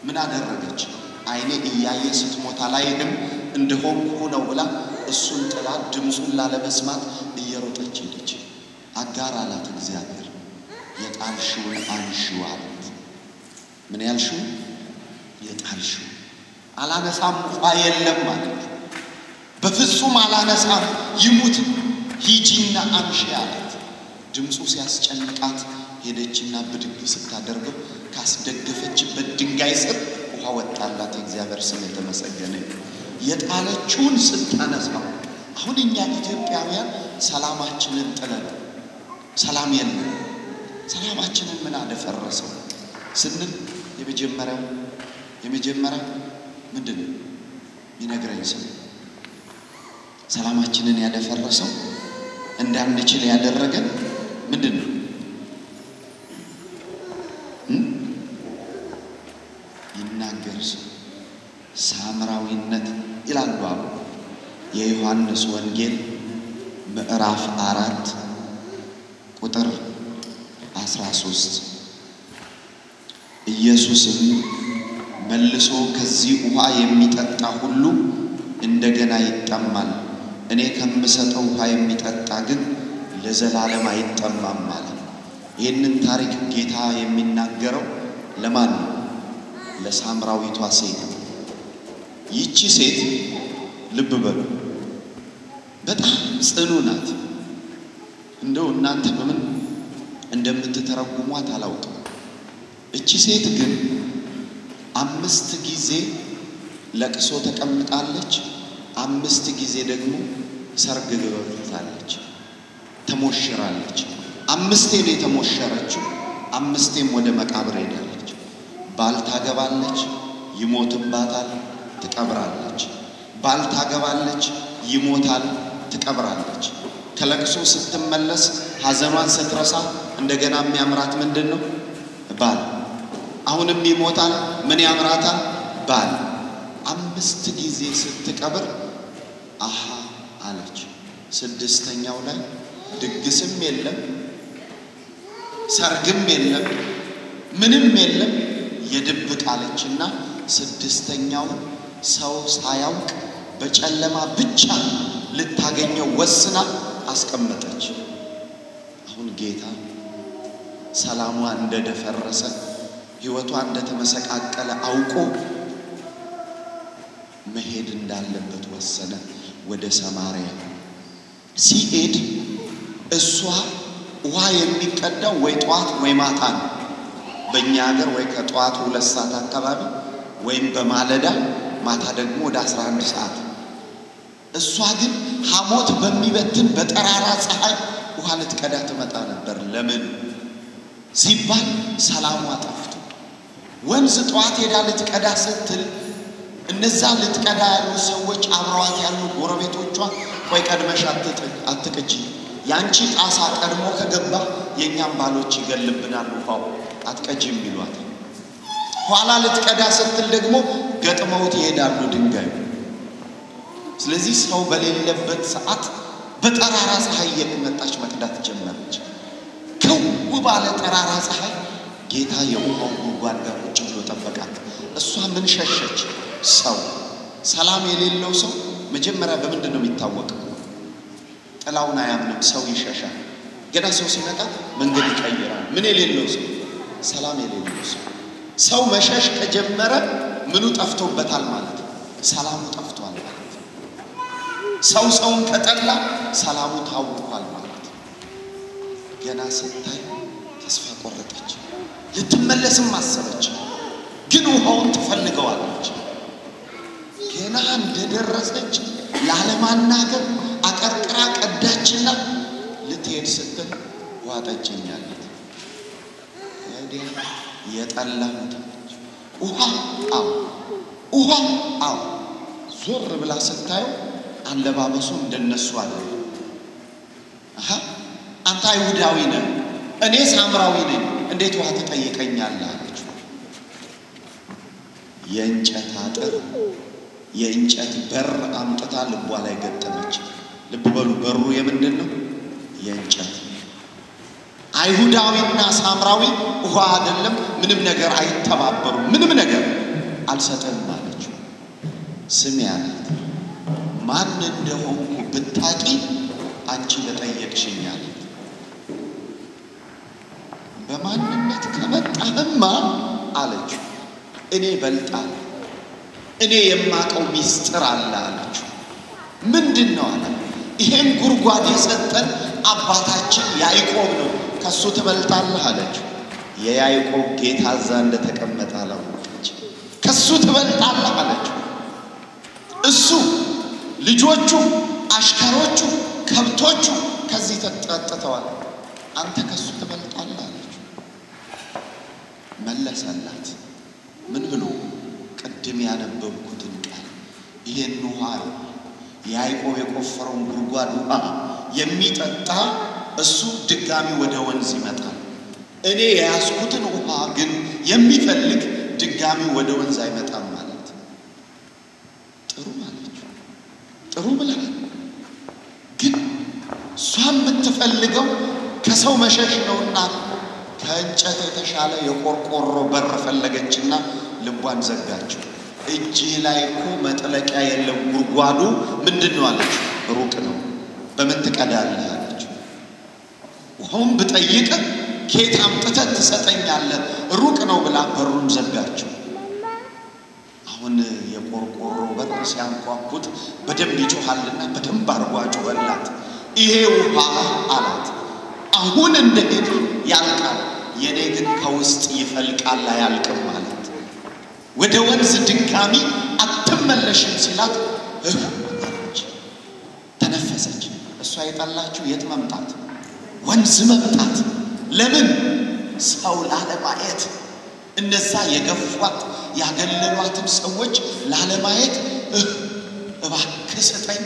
ምን አደረገች? አይኔ እያየ ስትሞት አላየህም እንደሆንኩ ነው ብላ እሱን ጥላ ድምፁን ላለመስማት እየሮጠች ሄደች። አጋር አላት እግዚአብሔር የጣልሽውን አንሺው አላት። ምን ያልሽው? የጣልሽው። አላነሳም ውሃ የለም ማለት በፍጹም አላነሳም፣ ይሙት ሂጂና አንሺ አላት። ድምፁ ሲያስጨንቃት ሄደችና ብድግ ስታደርገው ካስደገፈችበት ድንጋይ ስር ውሃ ወጣላት። የእግዚአብሔር ስም የተመሰገነ። የጣለችውን ስታነሳው። አሁን እኛ ኢትዮጵያውያን ሰላማችንን ጥለን ሰላም የለም። ሰላማችንን ምን አደፈረሰው ስንል የመጀመሪያው ምንድነው ይነግረኝ ሰው? ሰላማችንን ያደፈረሰው እንዳንችል ያደረገን ምንድነው? ይናገር ሰው ሳምራዊነት ይላል ባሉ የዮሐንስ ወንጌል ምዕራፍ 4 ቁጥር 13 ኢየሱስም መልሶ ከዚህ ውሃ የሚጠጣ ሁሉ እንደገና ይጠማል፣ እኔ ከምሰጠው ውሃ የሚጠጣ ግን ለዘላለም አይጠማም ማለት ነው። ይህንን ታሪክ ጌታ የሚናገረው ለማን ነው? ለሳምራዊቷ ሴት። ይቺ ሴት ልብ በሉ በጣም ጽኑ ናት። እንደው እናንተ በምን እንደምትተረጉሟት አላውቅም። እቺ ሴት ግን 5 ጊዜ ለቅሶ ተቀምጣለች፣ 5 ጊዜ ደግሞ ሰርግ ገብታለች፣ ተሞሽራለች። 5 ነው የተሞሸረችው፣ 5ም ወደ መቃብር ሄዳለች። ባል ታገባለች፣ ይሞትባታል፣ ትቀብራለች። ባል ታገባለች፣ ይሞታል፣ ትቀብራለች። ከለቅሶ ስትመለስ ሐዘኗን ስትረሳ እንደገና የሚያምራት ምንድነው? ባል። አሁንም ይሞታል፣ ምን ያምራታል? ባል። 5 ጊዜ ስትቀብር አሃ አለች። 6ኛው ላይ ድግስም የለም፣ ሰርግም የለም፣ ምንም የለም። የድብቅ አለችና 6ኛው ሰው ሳያውቅ በጨለማ ብቻ ልታገኘው ወስና አስቀመጠች። አሁን ጌታ ሰላሟ እንደደፈረሰ ሕይወቷ እንደተመሰቃቀለ አውቆ መሄድ እንዳለበት ወሰነ። ወደ ሰማርያ ሲሄድ እሷ ውሃ የሚቀዳው ወይ ጧት ወይ ማታ ነው። በእኛ ሀገር ወይ ከጧት 2 ሰዓት አካባቢ ወይም በማለዳ ማታ ደግሞ ወደ 11 ሰዓት። እሷ ግን ሐሞት በሚበትን በጠራራ ፀሐይ ውሃ ልትቀዳ ትመጣ ነበር። ለምን ሲባል ሰላሟ ጠፍቶ ወንዝ ጧት ሄዳ ልትቀዳ ስትል እነዛ ልትቀዳ ያሉ ሰዎች አብረዋት ያሉ ጎረቤቶቿ ቆይ ቀድመሽ አትቅጂ፣ ያንቺ ጣሳ ቀድሞ ከገባ የኛም ባሎች ይገልብናል ውሃው አትቀጂም ይሏት። ኋላ ልትቀዳ ስትል ደግሞ ገጥመውት ይሄዳሉ ድንጋይ። ስለዚህ ሰው በሌለበት ሰዓት በጠራራ ፀሐይ እየመጣች መቅዳት ጀመረች። ከው ባለ ጠራራ ፀሐይ ጌታ የውሃው ጉድጓድ ጋር ቁጭ ብሎ ጠበቃት። እሷ ምን ሸሸች? ሰው ሰላም የሌለው ሰው መጀመሪያ በምንድን ነው የሚታወቀው? ጥላውን አያምንም፣ ሰው ይሸሻል። ገና ሰው ሲመጣ መንገድ ይቀይራል። ምን የሌለው ሰው? ሰላም የሌለው ሰው። ሰው መሸሽ ከጀመረ ምኑ ጠፍቶበታል ማለት ነው? ሰላሙ ጠፍቷል ማለት ነው። ሰው ሰውን ከጠላ ሰላሙ ታውቋል ማለት ነው። ገና ስታይ ተስፋ ቆረጠች። ልትመለስም አሰበች፣ ግን ውሃውን ትፈልገዋለች። ገና እንደደረሰች ላለማናገር አቀርቅራ ቀዳችና ልትሄድ ስትል ውሃ ጠጪኝ አላት። የጠላሁት ውሃ አው ዞር ብላ ስታየው አለባበሱ እንደነሱ አለ። አንተ አይሁዳዊ ነህ፣ እኔ ሳምራዊ ነኝ፣ እንዴት ውሃ ትጠይቀኛለህ አለችው። የእንጨት አጥር የእንጨት በር አምጥታ ልቧ ላይ ገጠመች። ልብ በሉ በሩ የምንድን ነው? የእንጨት። አይሁዳዊና ሳምራዊ ውሃ አይደለም ምንም ነገር አይተባበሩ፣ ምንም ነገር አልሰጠም አለችው። ስሚ አላት፣ ማን እንደሆንኩ ብታቂ አንቺ በጠየቅሽኝ አላት። በማንነት ከመጣህማ አለችው እኔ በልጣለሁ፣ እኔ የማቀው ሚስጥር አለ አለችው። ምንድነው አለ? ይሄን ጉድጓድ የሰጠን አባታችን ያዕቆብ ነው፣ ከሱ ትበልጣለህ አለችው። የያዕቆብ ጌታ እዛ እንደተቀመጠ አላወቀች። ከሱ ትበልጣለህ አለችው። እሱ ልጆቹ፣ አሽከሮቹ፣ ከብቶቹ ከዚህ ተጠጥተዋል፣ አንተ ከሱ ትበልጣለህ አለችው። መለሰላት ምን ብሎ? ቅድም ያነበብኩትን ቃል ይሄን ውሃ ያዕቆብ የቆፈረውን ጉድጓድ ውሃ የሚጠጣ እሱ ድጋሚ ወደ ወንዝ ይመጣል። እኔ የያዝኩትን ውሃ ግን የሚፈልግ ድጋሚ ወደ ወንዝ አይመጣም ማለት። ጥሩ ማለት ጥሩ ብለህ ግን እሷን የምትፈልገው ከሰው መሸሽ ነውና ከእንጨት የተሻለ የቆርቆሮ በር ፈለገችና ልቧን ዘጋችው። እጅ ላይ እኮ መጥለቂያ የለም፣ ጉድጓዱ ምንድነው አለች። ሩቅ ነው፣ በምን ትቀዳለህ አለች። ውሃውን ብጠይቅ ከየት አምጥተህ ትሰጠኛለህ? ሩቅ ነው ብላ በሩን ዘጋችው። አሁን የቆርቆሮ በር ሲያንኳኩት በደንብ ይጮሃልና በደንብ አርጓ ጮኸላት። ይሄ ውሃ አላት አሁን እንደሄድ ያልቃል፣ የኔ ግን ከውስጥ ይፈልቃል አያልቅም ማለት። ወደ ወንዝ ድጋሚ አትመለሽም ሲላት አለች፣ ተነፈሰች። እሷ የጠላችው የት መምጣት? ወንዝ መምጣት። ለምን? ሰው ላለማየት፣ እነዛ የገፏት ያገለሏትን ሰዎች ላለማየት እባክህ ስጠኝ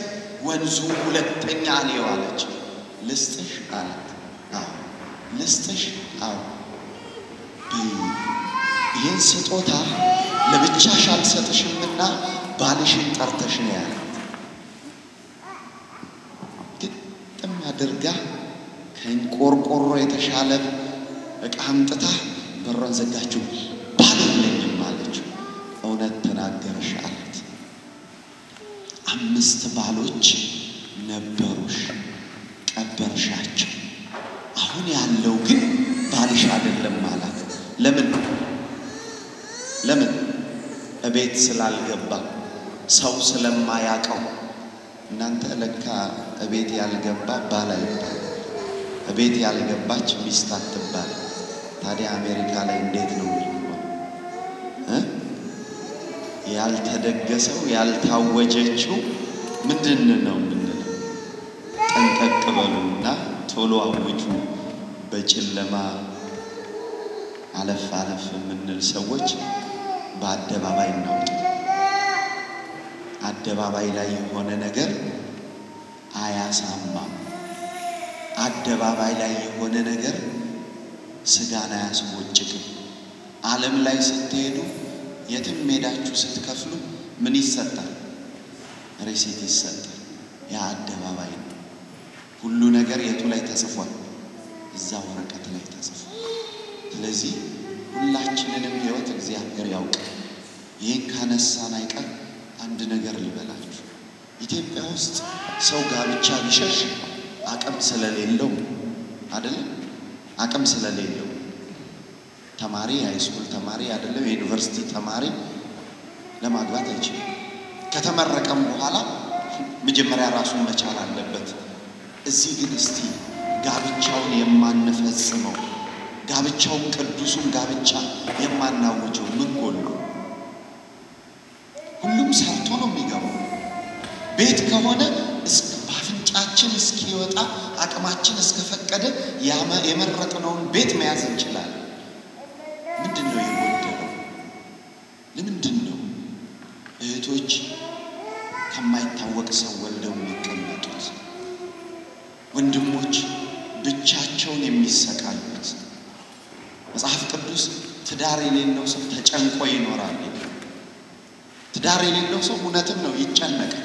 ወንዙ ሁለተኛ ነው አለች። ልስጥሽ አላት። አዎ ልስጥሽ። አዎ ይህን ስጦታ ለብቻሽ አልሰጥሽምና ባልሽን ጠርተሽ ነው ያላት። ግጥም አድርጋ ከቆርቆሮ የተሻለ ዕቃ አምጥታ በሯን ዘጋችው። ባል የለኝም አለችው። እውነት ተናገርሽ አላት። 5 ባሎች ነበሩሽ ቀበርሻቸው አሁን ያለው ግን ባልሽ አይደለም ማለት ለምን እቤት ስላልገባ ሰው ስለማያቀው እናንተ ለካ እቤት ያልገባ ባል አይባል እቤት ያልገባች ሚስት አትባል ታዲያ አሜሪካ ላይ እንዴት ነው ያልተደገሰው ያልታወጀችው ምንድነው ጠንቀቅ በሉና ቶሎ አውጁ በጨለማ አለፍ ምንል ሰዎች በአደባባይ ነው አደባባይ ላይ የሆነ ነገር አያሳማም አደባባይ ላይ የሆነ ነገር ስጋና ያስወጭቅም ዓለም ላይ ስትሄዱ የትም ሜዳችሁ ስትከፍሉ ምን ይሰጣል ሪሲት ይሰጣል ያ አደባባይ ነው ሁሉ ነገር የቱ ላይ ተጽፏል እዛ ወረቀት ላይ ተጽፏል ስለዚህ ሁላችንንም ህይወት እግዚአብሔር ያውቃል ይሄን ካነሳን አይቀር አንድ ነገር ልበላችሁ ኢትዮጵያ ውስጥ ሰው ጋብቻ ቢሸሽ አቅም ስለሌለው አይደል አቅም ስለሌለው ተማሪ ሃይስኩል ተማሪ አይደለም ዩኒቨርሲቲ ተማሪ ለማግባት አይችልም ከተመረቀም በኋላ መጀመሪያ ራሱን መቻል አለበት እዚህ ግን እስቲ ጋብቻውን የማንፈጽመው ጋብቻውን ቅዱሱን ጋብቻ የማናውጀው ምን ጎሎ ሁሉም ሰርቶ ነው የሚገባው ቤት ከሆነ ባፍንጫችን እስኪወጣ አቅማችን እስከፈቀደ የመረጥነውን ቤት መያዝ እንችላለን ምንድነው የጎደለው ለምንድነው እህቶች ከማይታወቅ ሰው ወልደው የሚቀመጡት ወንድሞች ብቻቸውን የሚሰቃዩት መጽሐፍ ቅዱስ ትዳር የሌለው ሰው ተጨንቆ ይኖራል ትዳር የሌለው ሰው እውነትም ነው ይጨነቃል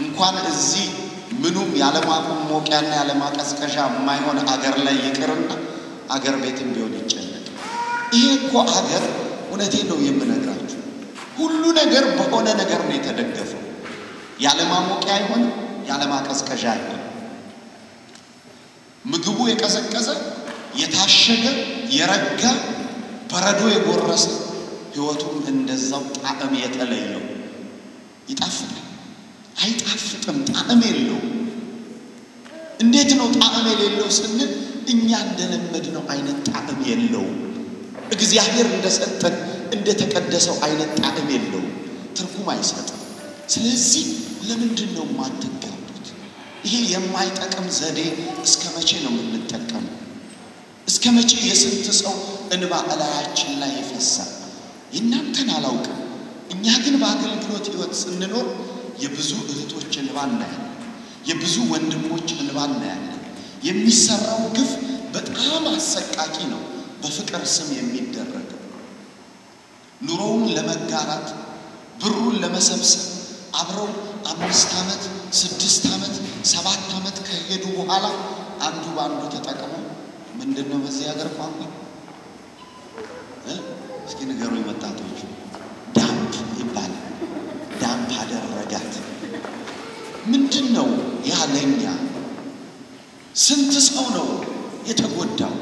እንኳን እዚህ ምኑም ያለማቆም ሞቂያና ያለማቀስቀሻ የማይሆን አገር ላይ ይቅርና አገር ቤትም ቢሆን ይጨነቃል ይሄ እኮ አገር እውነቴን ነው የምነግራችሁ ሁሉ ነገር በሆነ ነገር ነው የተደገፈው ያለማሞቂያ አይሆን ያለማቀስቀሻ አይሆን ምግቡ የቀዘቀዘ የታሸገ የረጋ በረዶ የጎረሰ ህይወቱም እንደዛው ጣዕም የተለየው ይጣፍጣል አይጣፍጥም ጣዕም የለው እንዴት ነው ጣዕም የሌለው ስንል እኛ እንደለመድነው አይነት ጣዕም የለው እግዚአብሔር እንደሰጠን እንደተቀደሰው አይነት ጣዕም የለው ትርጉም አይሰጥም ስለዚህ ለምንድነው ማትጋቡት ይሄ የማይጠቅም ዘዴ እስከመቼ ነው የምንጠቀመው እስከመቼ የስንት ሰው እንባ አላያችን ላይ ይፈሳል እናንተን አላውቅም እኛ ግን በአገልግሎት ህይወት ስንኖር የብዙ እህቶች እንባ እናያለን የብዙ ወንድሞች እንባ እናያለን የሚሰራው ግፍ በጣም አሰቃቂ ነው በፍቅር ስም የሚደረግ ኑሮውን ለመጋራት ብሩን ለመሰብሰብ አብረው 5 አመት 6 አመት 7 አመት ከሄዱ በኋላ አንዱ ባንዱ ተጠቅሞ ምንድነው በዚህ ሀገር ቋንቋ እስኪ ንገሩ ይመጣቶች ዳምፕ ይባላል ዳምፕ አደረጋት ምንድነው ያለኛ ስንት ሰው ነው የተጎዳው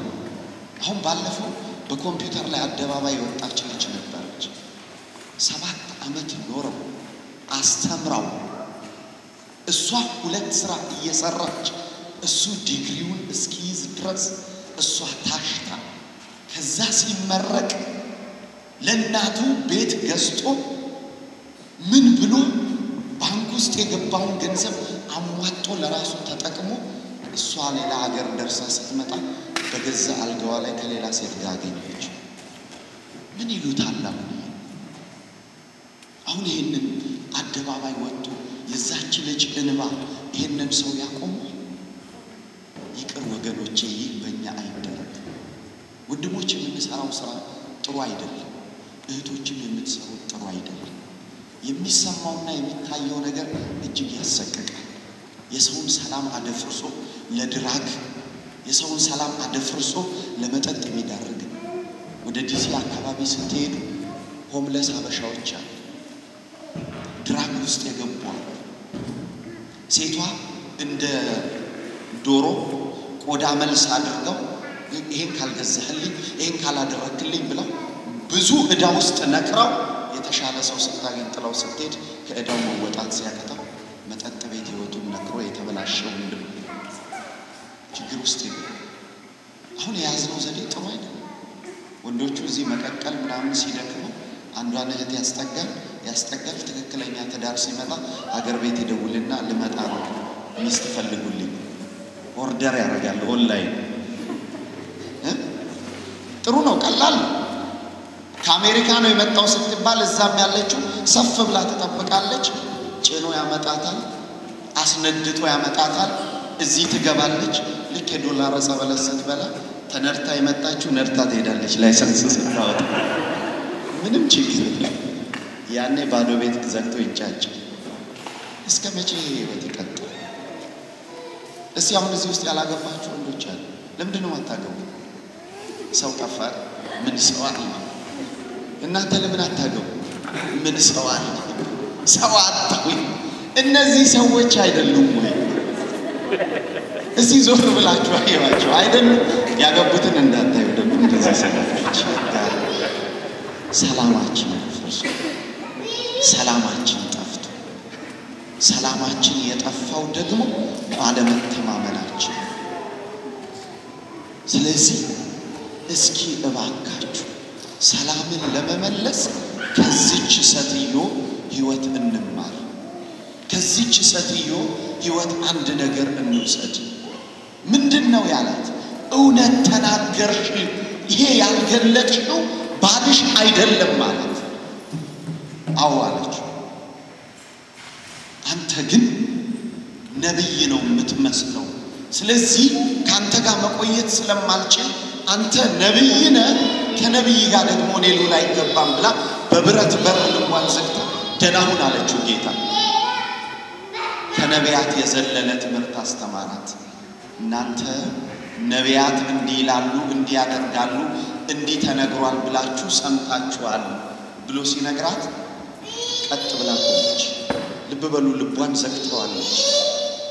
አሁን ባለፈው በኮምፒውተር ላይ አደባባይ ወጣች ልጅ ነበረች 7 አመት ኖረው አስተምራው እሷ 2 ስራ እየሰራች እሱ ዲግሪውን እስኪይዝ ድረስ እሷ ታሽታ ከዛ ሲመረቅ ለእናቱ ቤት ገዝቶ ምን ብሎ ባንክ ውስጥ የገባውን ገንዘብ አሟጦ ለራሱ ተጠቅሞ እሷ ሌላ ሀገር ደርሳ ስትመጣ በገዛ አልጋዋ ላይ ከሌላ ሴት ጋር አገኘች ምን ይሉታል አሁን ይሄንን አደባባይ ወጥቶ የዛች ልጅ እንባ ይሄንን ሰው ያቆም ይቅር ወገኖቼ ይህ በእኛ አይደረግ ወንድሞች የምንሰራው ስራ ጥሩ አይደለም እህቶችም የምትሰሩት ጥሩ አይደለም የሚሰማውና የሚታየው ነገር እጅግ ያሰቀቃል የሰውን ሰላም አደፍርሶ ለድራግ የሰውን ሰላም አደፍርሶ ለመጠጥ የሚዳርግ ወደ ዲሲ አካባቢ ስትሄዱ ሆምለስ አበሻዎች አሉ ድራግ ውስጥ የገቡ ሴቷ እንደ ዶሮ ቆዳ መልስ አድርገው ይሄን ካልገዛህልኝ ይሄን ካላደረክልኝ ብለው ብዙ ዕዳ ውስጥ ነክረው የተሻለ ሰው ስታገኝ ጥለው ስትሄድ ከዕዳው መወጣት ሲያከተው መጠጥ ቤት ህይወቱን ነክሮ የተበላሸው ወንድም ችግር ውስጥ ይገባል። አሁን የያዝነው ዘዴ ጥሩ አይደለም። ወንዶቹ እዚህ መቀቀል ምናምን ሲደክሙ አንዷን እህት ያስጠጋል ትክክለኛ ትዳር ሲመጣ ሀገር ቤት ይደውልና ልመጣ ነው ሚስት ፈልጉልኝ ኦርደር ያደርጋል ኦንላይን። ጥሩ ነው፣ ቀላል ነው። ከአሜሪካ ነው የመጣው ስትባል እዛም ያለችው ሰፍ ብላ ተጠብቃለች። ጭኖ ያመጣታል፣ አስነድቶ ያመጣታል። እዚህ ትገባለች። ልክ የዶላር ጸበለስ ስትበላ ተነርታ የመጣችው ነርታ ትሄዳለች። ላይሰንስ ስታወጣ ምንም ችግር የለም። ያኔ ባዶ ቤት ዘግቶ ይጫጭ። እስከ መቼ ህይወት ይቀጥል? እስቲ አሁን እዚህ ውስጥ ያላገባችሁ ወንዶች አሉ። ለምንድን ነው አታገቡ? ሰው ጠፋ። ምን ሰው አለ? እናንተ ለምን አታገቡ? ምን ሰው አለ? ሰው አጣው። እነዚህ ሰዎች አይደሉም ወይ? እስቲ ዞር ብላችሁ አያችሁ አይደለም? ያገቡትን እንዳታዩ ደግሞ እንደዚህ ሰዎች ሰላማችን ፈርሶ ሰላማችን ጠፍቶ ሰላማችን የጠፋው ደግሞ ባለመተማመናችን። ስለዚህ እስኪ እባካችሁ ሰላምን ለመመለስ ከዚች ሴትዮ ህይወት እንማር። ከዚች ሴትዮ ህይወት አንድ ነገር እንውሰድ። ምንድነው ያላት? እውነት ተናገርሽ፣ ይሄ ያልገለጥሽው ባልሽ አይደለም ማለት። አዎ አለች። አንተ ግን ነብይ ነው የምትመስለው። ስለዚህ ካንተ ጋር መቆየት ስለማልችል አንተ ነብይ ነህ፣ ከነብይ ጋር ደግሞ እኔ ልውል አይገባም ብላ በብረት በር ልቧን ዘግታ ደናሁን አለችው ጌታ። ከነቢያት የዘለለ ትምህርት አስተማራት። እናንተ ነቢያት እንዲህ ይላሉ፣ እንዲህ ያደርጋሉ፣ እንዲህ ተነግሯል ብላችሁ ሰምታችኋል ብሎ ሲነግራት ቀጥ ብላ ቆመች። ልብ በሉ፣ ልቧን ዘግተዋለች፣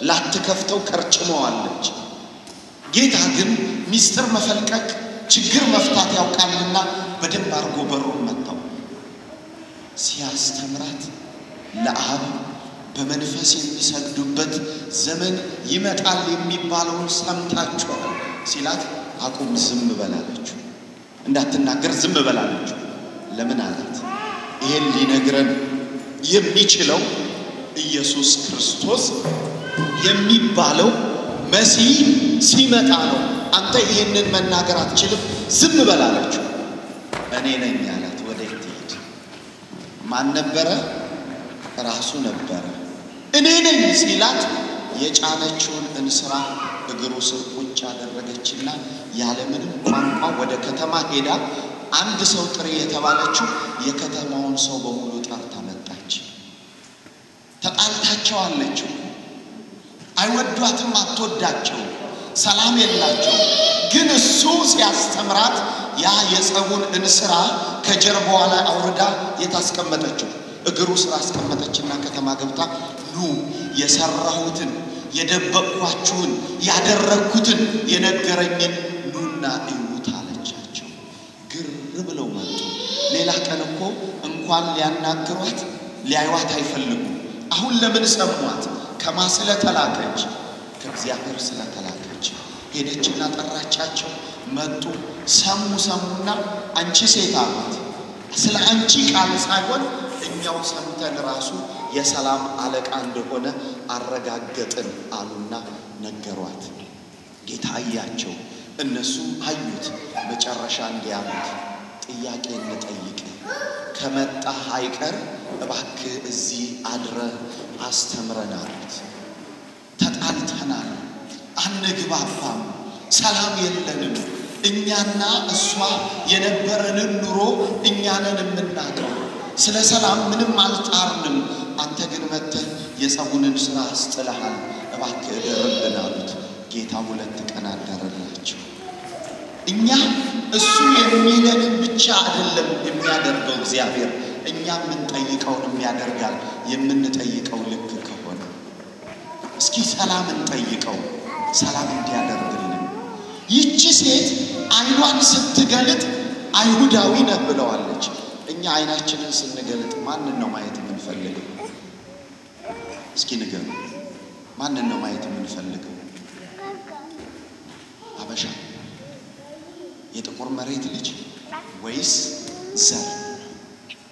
ላትከፍተው ከርጭመዋለች። ጌታ ግን ሚስጥር መፈልቀቅ ችግር መፍታት ያውቃልና በደንብ አርጎ በሩን መታው። ሲያስተምራት ለአብ በመንፈስ የሚሰግዱበት ዘመን ይመጣል የሚባለውን ሰምታችኋል ሲላት አቁም፣ ዝም በላለችው። እንዳትናገር ዝም በላለችው። ለምን አላት? ይሄን ሊነግረን የሚችለው ኢየሱስ ክርስቶስ የሚባለው መሲህ ሲመጣ ነው። አንተ ይሄንን መናገር አትችልም፣ ዝም በላለችው። እኔ ነኝ አላት። ወዴት ትሄድ? ማን ነበረ? ራሱ ነበረ። እኔ ነኝ ሲላት የጫነችውን እንስራ እግሩ ስር ቁጭ አደረገችና ያለምንም ቋንቋ ወደ ከተማ ሄዳ አንድ ሰው ጥሪ የተባለችው የከተማውን ሰው በሙሉ ጠርታ መጣች። ተጣልታቸዋለች። አይወዷትም፣ አትወዳቸው፣ ሰላም የላቸው። ግን እሱ ሲያስተምራት ያ የጸቡን እንስራ ከጀርባዋ ላይ አውርዳ የታስቀመጠችው እግሩ ስር አስቀመጠችና ከተማ ገብታ ኑ የሰራሁትን የደበቅኳችሁን ያደረኩትን የነገረኝን ኑና እዩት አለቻቸው። ግር ብለው መጡ። ሌላ ቀን እኮ እንኳን ሊያናግሯት ሊያዩዋት አይፈልጉም። አሁን ለምን ሰሟት? ከማስለ ተላከች፣ ከእግዚአብሔር ስለተላከች ሄደችና ጠራቻቸው። መጡ፣ ሰሙና አንቺ ሴት አሉት። ስለ አንቺ ቃል ሳይሆን እኛው ሰምተን ራሱ የሰላም አለቃ እንደሆነ አረጋገጥን አሉና ነገሯት። ጌታ አያቸው፣ እነሱ አዩት። መጨረሻ እንዲያሉት ጥያቄ እንጠይቅ፣ ከመጣ አይቀር እባክህ እዚህ አድረ አስተምረን አሉት። ተጣልተናል፣ አንግባባም፣ ሰላም የለንም። እኛና እሷ የነበረንን ኑሮ እኛንን የምናውቀው፣ ስለ ሰላም ምንም አልጣርንም። አንተ ግን መጥተህ የጸቡንን ስራ አስጥለሃል፣ እባክህ እደርልን አሉት። ጌታ 2 ቀን አደረላቸው። እኛ እሱ የሚለንን ብቻ አይደለም የሚያደርገው እግዚአብሔር፣ እኛ የምንጠይቀውን የሚያደርጋል። የምንጠይቀው ልክ ከሆነ ሰላም እንጠይቀው ሰላም እንዲያደርግልን ይህች ሴት አይኗን ስትገልጥ አይሁዳዊ ነህ ብለዋለች እኛ አይናችንን ስንገልጥ ማንን ነው ማየት የምንፈልገው እስኪ ንገሩ ማንን ነው ማየት የምንፈልገው አበሻ የጥቁር መሬት ልጅ ወይስ ዘር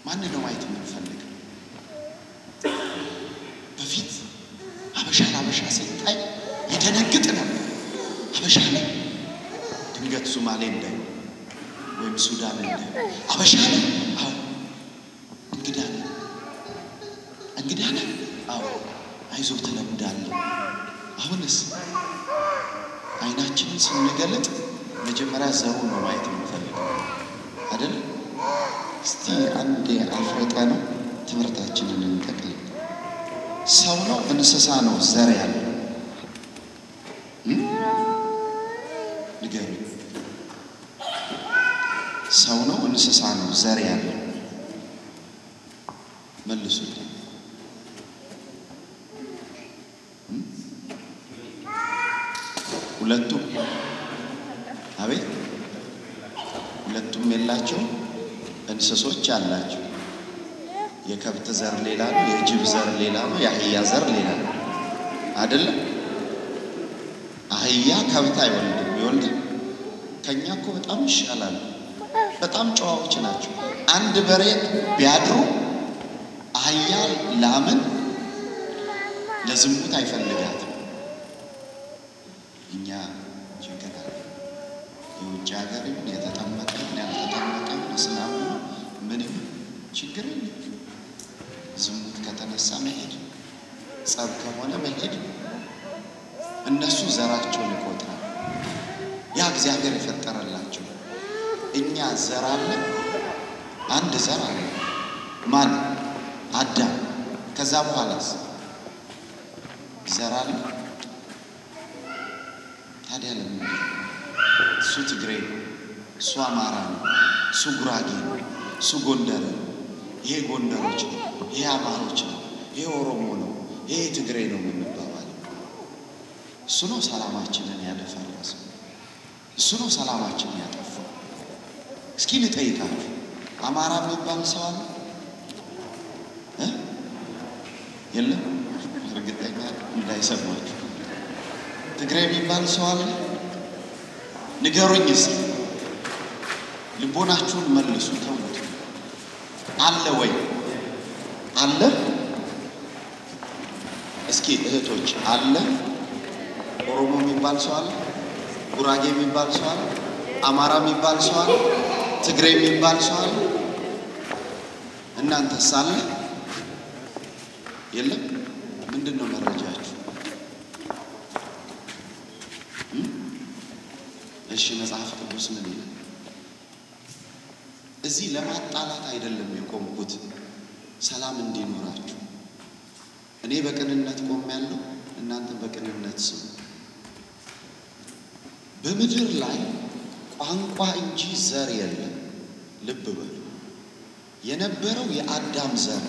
ማንን ነው ማየት የምንፈልገው በፊት አበሻ ሲታይ ይደነግጥ ነበር አበሻ ነው ድንገት ሶማሌ እንደ ወይም ሱዳን እንደ አበሻ ነው አዎ እንግዳ ነው አዎ አይዞህ ተለምዳለህ አሁንስ አይናችንን ስንገልጥ መጀመሪያ ዘሩን ነው ማየት የምንፈልገው አይደል እስቲ አንዴ አፍረጣ ነው ትምርታችንን እንጠቅል ሰው ነው እንስሳ ነው ዘር ያለው ንገሩ ሰው ነው እንስሳ ነው ዘር ያለው መልሱ ሁለቱም አቤት ሁለቱም የላቸው እንስሶች አላቸው የከብት ዘር ሌላ ነው የጅብ ዘር ሌላ ነው የአህያ ዘር ሌላ ነው አይደለም አህያ ከብት አይወልድም ከኛ እኮ በጣም ይሻላል በጣም ጨዋዎች ናቸው አንድ በሬ ቢያድሩ አህያ ላምን ለዝሙት አይፈልጋትም እኛ ችግር የውጭ ሀገር የተጠመቀ ያልተጠመቀ እስላም ምንም ችግር የለም ዝሙት ከተነሳ መሄድ ጸብ ከሆነ መሄድ እነሱ ዘራቸውን ይቆጥራሉ ያ እግዚአብሔር የፈጠረላቸው እኛ ዘር አለ አንድ ዘር አለ ማን አዳም ከዛ በኋላስ ዘር አለ ታዲያ ለምን እሱ ትግሬ እሱ አማራ ነው እሱ ጉራጌ ነው እሱ ጎንደር ነው ይሄ ጎንደሮች ነው ይሄ አማሮች ነው ይሄ ኦሮሞ ነው ይሄ ትግሬ ነው የምንባባለው እሱ ነው ሰላማችንን ያደፈረሰው እሱ ነው ሰላማችንን ያጠፋው እስኪ ልጠይቃችሁ አማራ የሚባል ሰው አለ የለም እርግጠኛ እንዳይሰማችሁ ትግሬ የሚባል ሰው አለ ንገሩኝስ ልቦናችሁን መልሱ ተውት አለ ወይ አለ እስኪ እህቶች አለ ኦሮሞ የሚባል ሰው አለ ጉራጌ የሚባል ሰው አለ አማራ የሚባል ሰው አለ ትግሬ የሚባል ሰው አለ እናንተስ አለ የለም ምንድነው መረጃችሁ እሺ መጽሐፍ ቅዱስ ምን ይላል እዚህ ለማጣላት አይደለም የቆምኩት ሰላም እንዲኖራችሁ እኔ በቅንነት ቆሜያለሁ እናንተ በቅንነት ስሙ በምድር ላይ ቋንቋ እንጂ ዘር የለም ልብ በሉ የነበረው የአዳም ዘር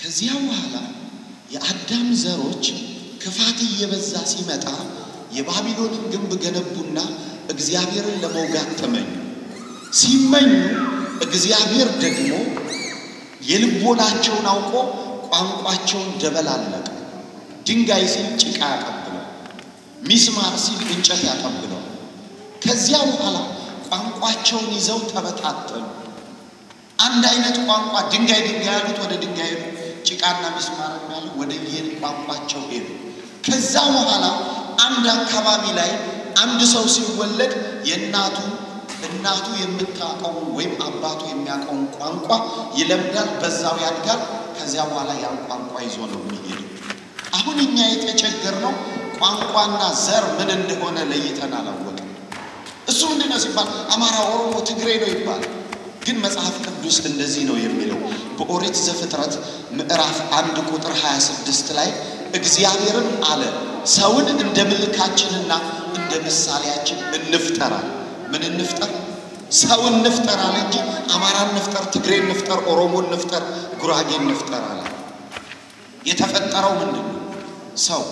ከዚያ በኋላ የአዳም ዘሮች ክፋት እየበዛ ሲመጣ የባቢሎንን ግንብ ገነቡና እግዚአብሔርን ለመውጋት ተመኙ ሲመኙ እግዚአብሔር ደግሞ የልቦናቸውን አውቆ ቋንቋቸውን ደበላለቀ ድንጋይ ሲል ጭቃ ያቀብለው ሚስማር ሲል እንጨት ያቀብለው ከዚያ በኋላ ቋንቋቸውን ይዘው ተበታተኑ አንድ አይነት ቋንቋ ድንጋይ ያሉት ወደ ድንጋይ ጭቃና ሚስማር ያሉት ወደ የን ቋንቋቸው ሄዱ ከዛ በኋላ አንድ አካባቢ ላይ አንድ ሰው ሲወለድ የእናቱ የምታውቀው ወይም አባቱ የሚያውቀው ቋንቋ ይለምዳል በዛው ያድጋል ከዚያ በኋላ ያን ቋንቋ ይዞ ነው የሚሄድ አሁን እኛ የተቸገርነው ቋንቋና ዘር ምን እንደሆነ ለይተን አላወቅንም እሱ ምንድነው ሲባል አማራ ኦሮሞ ትግሬ ነው ይባላል ግን መጽሐፍ ቅዱስ እንደዚህ ነው የሚለው በኦሪት ዘፍጥረት ምዕራፍ 1 ቁጥር 26 ላይ እግዚአብሔርም አለ ሰውን እንደ መልካችንና እንደ ምሳሌያችን እንፍጠራል ምን እንፍጠር ሰውን እንፍጠራል እንጂ አማራን እንፍጠር ትግሬን እንፍጠር ኦሮሞን እንፍጠር ጉራጌን እንፍጠር አለ የተፈጠረው ምንድነው ሰው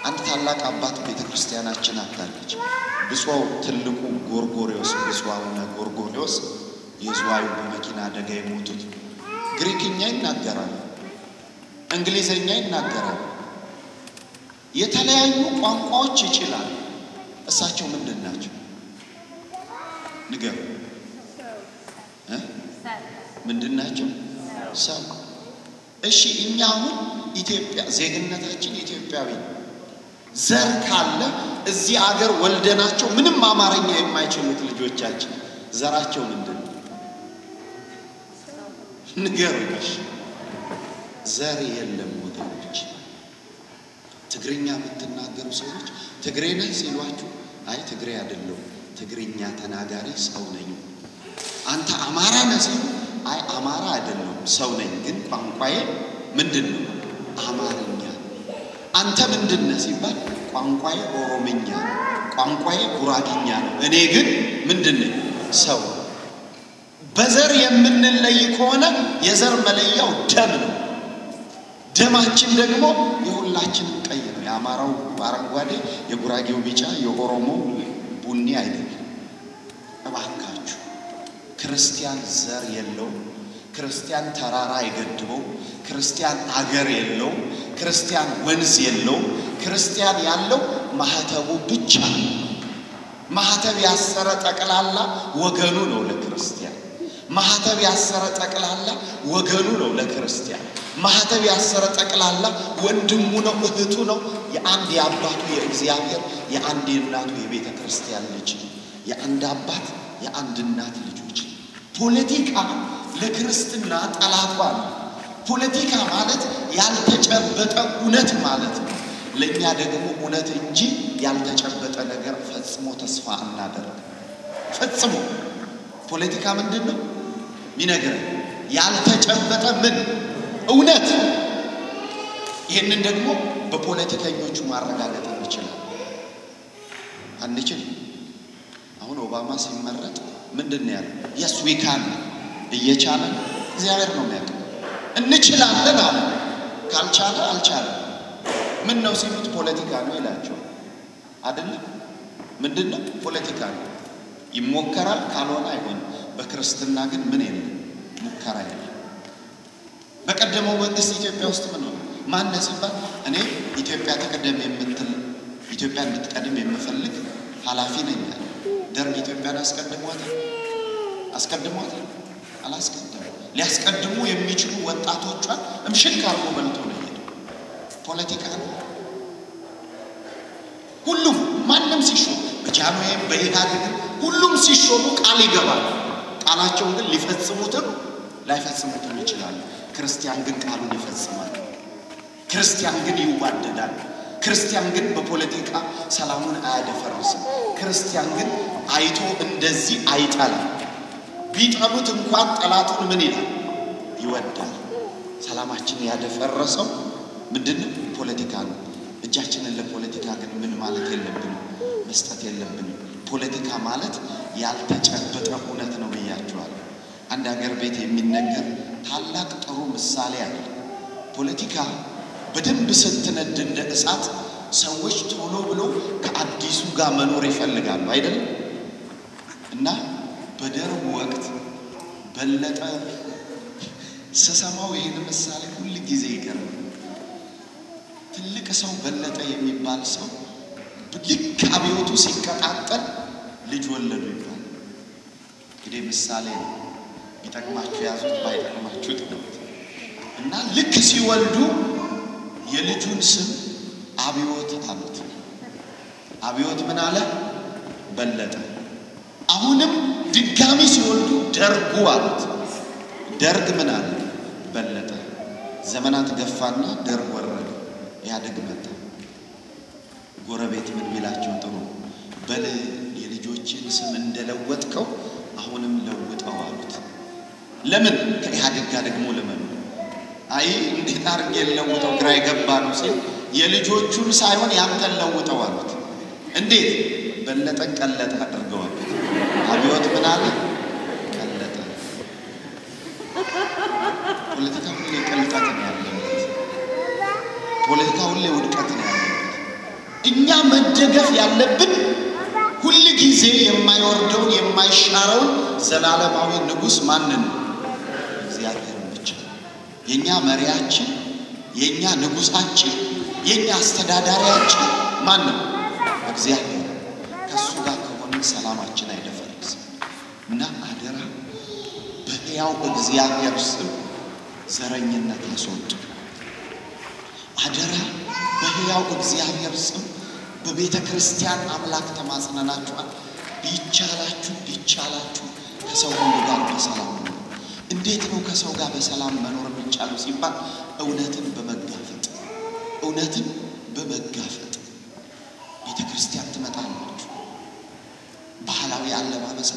አንድ ታላቅ አባት ቤተክርስቲያናችን አታለች። ብፁዕ ትልቁ ጎርጎርዮስ ብፁዓውነ ጎርጎርዮስ የዝዋዩ በመኪና አደጋ የሞቱት ግሪክኛ ይናገራሉ፣ እንግሊዘኛ ይናገራሉ፣ የተለያዩ ቋንቋዎች ይችላሉ። እሳቸው ምንድን ናቸው? ንገሩ። ምንድን ናቸው? ሰው። እሺ እኛ አሁን ኢትዮጵያ ዜግነታችን ኢትዮጵያዊ ዘር ካለ እዚህ አገር ወልደናቸው ምንም አማርኛ የማይችሉት ልጆቻችን ዘራቸው ምንድን ነው? ንገሩኝ። ዘር የለም ወገኖች። ትግርኛ የምትናገሩ ሰዎች ትግሬ ነህ ሲሏችሁ አይ ትግሬ አይደለም ትግርኛ ተናጋሪ ሰው ነኝ። አንተ አማራ ነህ ሲሉ አይ አማራ አይደለም ሰው ነኝ ግን ቋንቋዬ ምንድነው? አማርኛ። አንተ ምንድነህ ሲባል ቋንቋዬ ኦሮምኛ፣ ቋንቋዬ ጉራጌኛ ነው። እኔ ግን ምንድነው? ሰው። በዘር የምንለይ ከሆነ የዘር መለያው ደም ነው። ደማችን ደግሞ የሁላችንም ቀይ ነው። የአማራው አረንጓዴ፣ የጉራጌው ቢጫ፣ የኦሮሞው ቡኒ አይደለም። እባካችሁ ክርስቲያን ዘር የለው፣ ክርስቲያን ተራራ አይገድበው፣ ክርስቲያን አገር የለው፣ ክርስቲያን ወንዝ የለው። ክርስቲያን ያለው ማህተቡ ብቻ ነው። ማህተብ ያሰረ ጠቅላላ ወገኑ ነው ለክርስቲያን። ማህተብ ያሰረ ጠቅላላ ወገኑ ነው ለክርስቲያን። ማህተብ ያሰረ ጠቅላላ ወንድሙ ነው እህቱ ነው። የአንድ የአባቱ የእግዚአብሔር የአንድ የእናቱ የቤተ ክርስቲያን ልጅ፣ የአንድ አባት የአንድ እናት ልጆች። ፖለቲካ ለክርስትና ጠላቷ ነው። ፖለቲካ ማለት ያልተጨበጠ እውነት ማለት ነው። ለኛ ደግሞ እውነት እንጂ ያልተጨበጠ ነገር ፈጽሞ ተስፋ እናደርግ። ፈጽሞ ፖለቲካ ምንድነው? ሚነገር ያልተጨበጠ ምን እውነት። ይሄንን ደግሞ በፖለቲከኞቹ ማረጋገጥ እንችላለን። አንችል? አሁን ኦባማ ሲመረጥ ምንድነው ያለው? yes we can እየቻለ እግዚአብሔር ነው የሚያውቀው። እንችላለን አለ። ካልቻለ አልቻለም። ምን ነው ሲሉት ፖለቲካ ነው ይላቸው አይደለም? ምንድነው? ፖለቲካ ነው። ይሞከራል፣ ካልሆነ አይሆንም። በክርስትና ግን ምን የለም? ሙከራ የለም። በቀደመው መንግስት ኢትዮጵያ ውስጥ ምን ነው ማን ሲባል እኔ ኢትዮጵያ ተቀደም የምትል ኢትዮጵያ እንድትቀደም የምፈልግ ኃላፊ ነኝ አለ። ደርግ ኢትዮጵያን አስቀድሟታል? አላስቀደመም። ሊያስቀድሙ የሚችሉ ወጣቶቿን እምሽክ አርጎ በልቶ ነው የሄደው። ፖለቲካ ነው። ሁሉም ማንም ሲሾም በጃንሆይም በኢህአዴግም ሁሉም ሲሾሙ ቃል ይገባል። ቃላቸውን ግን ሊፈጽሙትም ላይፈጽሙትም ይችላሉ። ክርስቲያን ግን ቃሉን ይፈጽማል። ክርስቲያን ግን ይዋደዳል። ክርስቲያን ግን በፖለቲካ ሰላሙን አያደፈርስም። ክርስቲያን ግን አይቶ እንደዚህ አይጣልም። ቢጠሉት እንኳን ጠላቱን ምን ይላል? ይወዳል። ሰላማችን ያደፈረሰው ምንድነው? ፖለቲካ ነው። እጃችንን ለፖለቲካ ግን ምን ማለት የለብንም፣ መስጠት የለብንም። ፖለቲካ ማለት ያልተጨበጠ እውነት ነው ብያችኋለሁ። አንድ ሀገር ቤት የሚነገር ታላቅ ጥሩ ምሳሌ አለ። ፖለቲካ በደንብ ስትነድ እንደ እሳት ሰዎች ቶሎ ብሎ ከአዲሱ ጋር መኖር ይፈልጋሉ አይደል? እና በደርግ ወቅት በለጠ ስሰማው ይሄን ምሳሌ ሁሉ ጊዜ ይገርም። ትልቅ ሰው በለጠ የሚባል ሰው ልክ አብዮቱ ሲቀጣጠል ልጅ ወለዱ ይባላል። እንግዲህ ምሳሌ ነው። ቢጠቅማችሁ ያዙት፣ ባይጠቅማችሁ ተውት። እና ልክ ሲወልዱ የልጁን ስም አብዮት አሉት። አብዮት ምን አለ? በለጠ። አሁንም ድጋሚ ሲወልዱ ደርጉ አሉት። ደርግ ምን አለ? በለጠ። ዘመናት ገፋና ደርግ ወረደ። ኢህአዴግ መጣ። ጎረቤት ምን ቢላቸው ጥሩ በል የልጆችን ስም እንደለወጥከው አሁንም ለውጠው አሉት። ለምን? ከኢህአዴግ ጋር ደግሞ ለምን? አይ እንዴት አድርጌ ለውጠው ግራ ይገባ ነው ሲል የልጆቹን ሳይሆን ያንተን ለውጠው አሉት። እንዴት? በለጠን ቀለጠ አድርገዋል። አብዮት ምን አለ? ቀለጠ። ፖለቲካ ሁሉ ቀለጣት ነው ያለበት። ፖለቲካ ሁሌ ውድቀት ነው ያለው። እኛ መደገፍ ያለብን ሁሉ ጊዜ የማይወርደውን የማይሻረውን ዘላለማዊ ንጉስ ማንን ነው? እግዚአብሔርን ብቻ። የኛ መሪያችን፣ የኛ ንጉሳችን፣ የኛ አስተዳዳሪያችን ማን ነው? እግዚአብሔር። ከሱ ጋር ከሆነ ሰላማችን አይደፈርስም። እና አደራ በሕያው እግዚአብሔር ስም ዘረኝነት አስወጡ። አደራ በሕያው እግዚአብሔር ስም በቤተ ክርስቲያን አምላክ ተማጽነናችኋል። ቢቻላችሁ ከሰው ሁሉ ጋር በሰላም ነው። እንዴት ነው ከሰው ጋር በሰላም መኖር የሚቻለው ሲባል እውነትን በመጋፈጥ ቤተ ክርስቲያን ትመጣላችሁ። ባህላዊ አለባበስ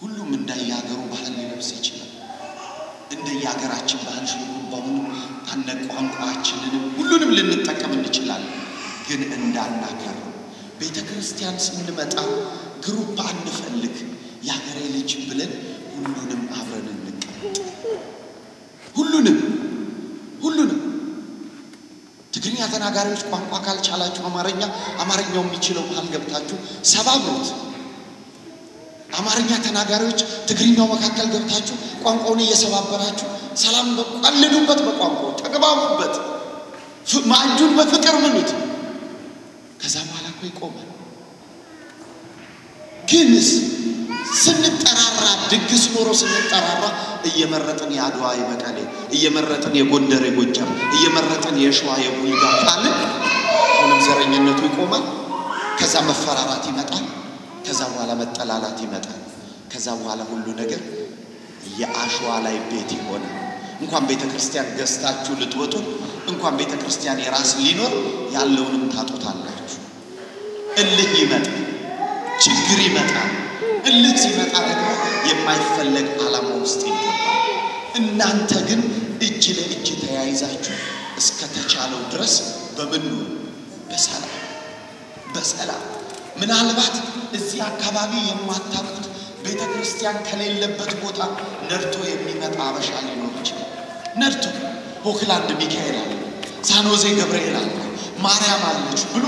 ሁሉም እንደየሀገሩ ባህል ሊለብስ ይችላል። እንደየሀገራችን ባህል ሽሩባውን ቋንቋችንን ሁሉንም ልንጠቀም እንችላለን። ግን እንዳናከር ቤተ ክርስቲያን ስንመጣ ግሩፕ አንፈልግ። ያገሬ ልጅ ብለን ሁሉንም አብረን እንቀመጥ። ሁሉንም ትግርኛ ተናጋሪዎች ቋንቋ ካልቻላችሁ አማርኛው የሚችለው ባህል ገብታችሁ ሰባብሩት። አማርኛ ተናጋሪዎች ትግርኛው መካከል ገብታችሁ ቋንቋውን እየሰባበራችሁ ሰላም በቀልዱበት፣ በቋንቋው ተግባቡበት፣ ማዕዱን በፍቅር ምኑት። ከዛ በኋላ እኮ ይቆማል። ግንስ ስንጠራራ ድግስ ኖሮ ስንጠራራ እየመረጥን የአድዋ የመቀሌ እየመረጥን የጎንደር የጎጃም እየመረጥን የሸዋ የቡልጋ ካልን ሁሉም ዘረኝነቱ ይቆማል። ከዛ መፈራራት ይመጣል። ከዛ በኋላ መጠላላት ይመጣል። ከዛ በኋላ ሁሉ ነገር የአሸዋ ላይ ቤት ይሆናል። እንኳን ቤተክርስቲያን ገዝታችሁ ልትወጡ እንኳን ቤተክርስቲያን የራስ ሊኖር ያለውንም ታጡታላችሁ። እልህ ይመጣል፣ ችግር ይመጣል። እልህ ሲመጣ ደግሞ የማይፈለግ ዓላማ ውስጥ ይገባል። እናንተ ግን እጅ ለእጅ ተያይዛችሁ እስከ ተቻለው ድረስ በምን በሰላም ምናልባት እዚህ አካባቢ የማታውቁት ቤተክርስቲያን ከሌለበት ቦታ ነርቶ የሚመጣ አበሻ ሊኖር ይችላል። ነርቶ ሆክላንድ ሚካኤል አለ፣ ሳኖዜ ገብርኤል አለ፣ ማርያም አለች ብሎ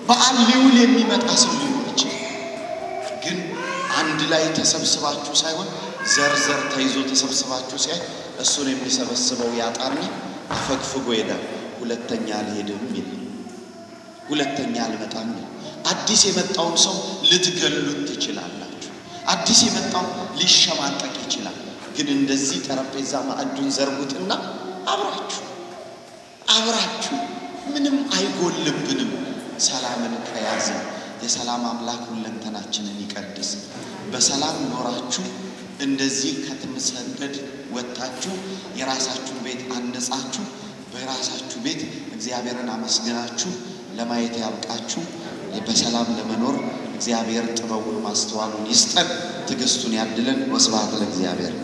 በዓል ሊውል የሚመጣ ሰው ሊኖር ይችላል። ግን አንድ ላይ ተሰብስባችሁ ሳይሆን ዘርዘር ተይዞ ተሰብስባችሁ ሳይሆን እሱን የሚሰበስበው ያጣና አፈግፍጎ ይሄዳል። ሁለተኛ አልሄድም ይላል፣ ሁለተኛ አልመጣም ይላል። አዲስ የመጣውን ሰው ልትገሉት ትችላላችሁ። አዲስ የመጣው ሊሸማጠቅ ይችላል። ግን እንደዚህ ጠረጴዛ ማዕዱን ዘርጉትና አብራችሁ ምንም አይጎልብንም። ሰላምን ከያዘ የሰላም አምላክ ሁለንተናችንን ይቀድስ። በሰላም ኖራችሁ እንደዚህ ከተመሰገድ ወጣችሁ የራሳችሁ ቤት አንጻችሁ በራሳችሁ ቤት እግዚአብሔርን አመስግናችሁ ለማየት ያብቃችሁ። በሰላም ለመኖር እግዚአብሔር ጥበቡን ማስተዋሉን ይስጠን፣ ትግስቱን ያድለን። ወስብሐት ለእግዚአብሔር።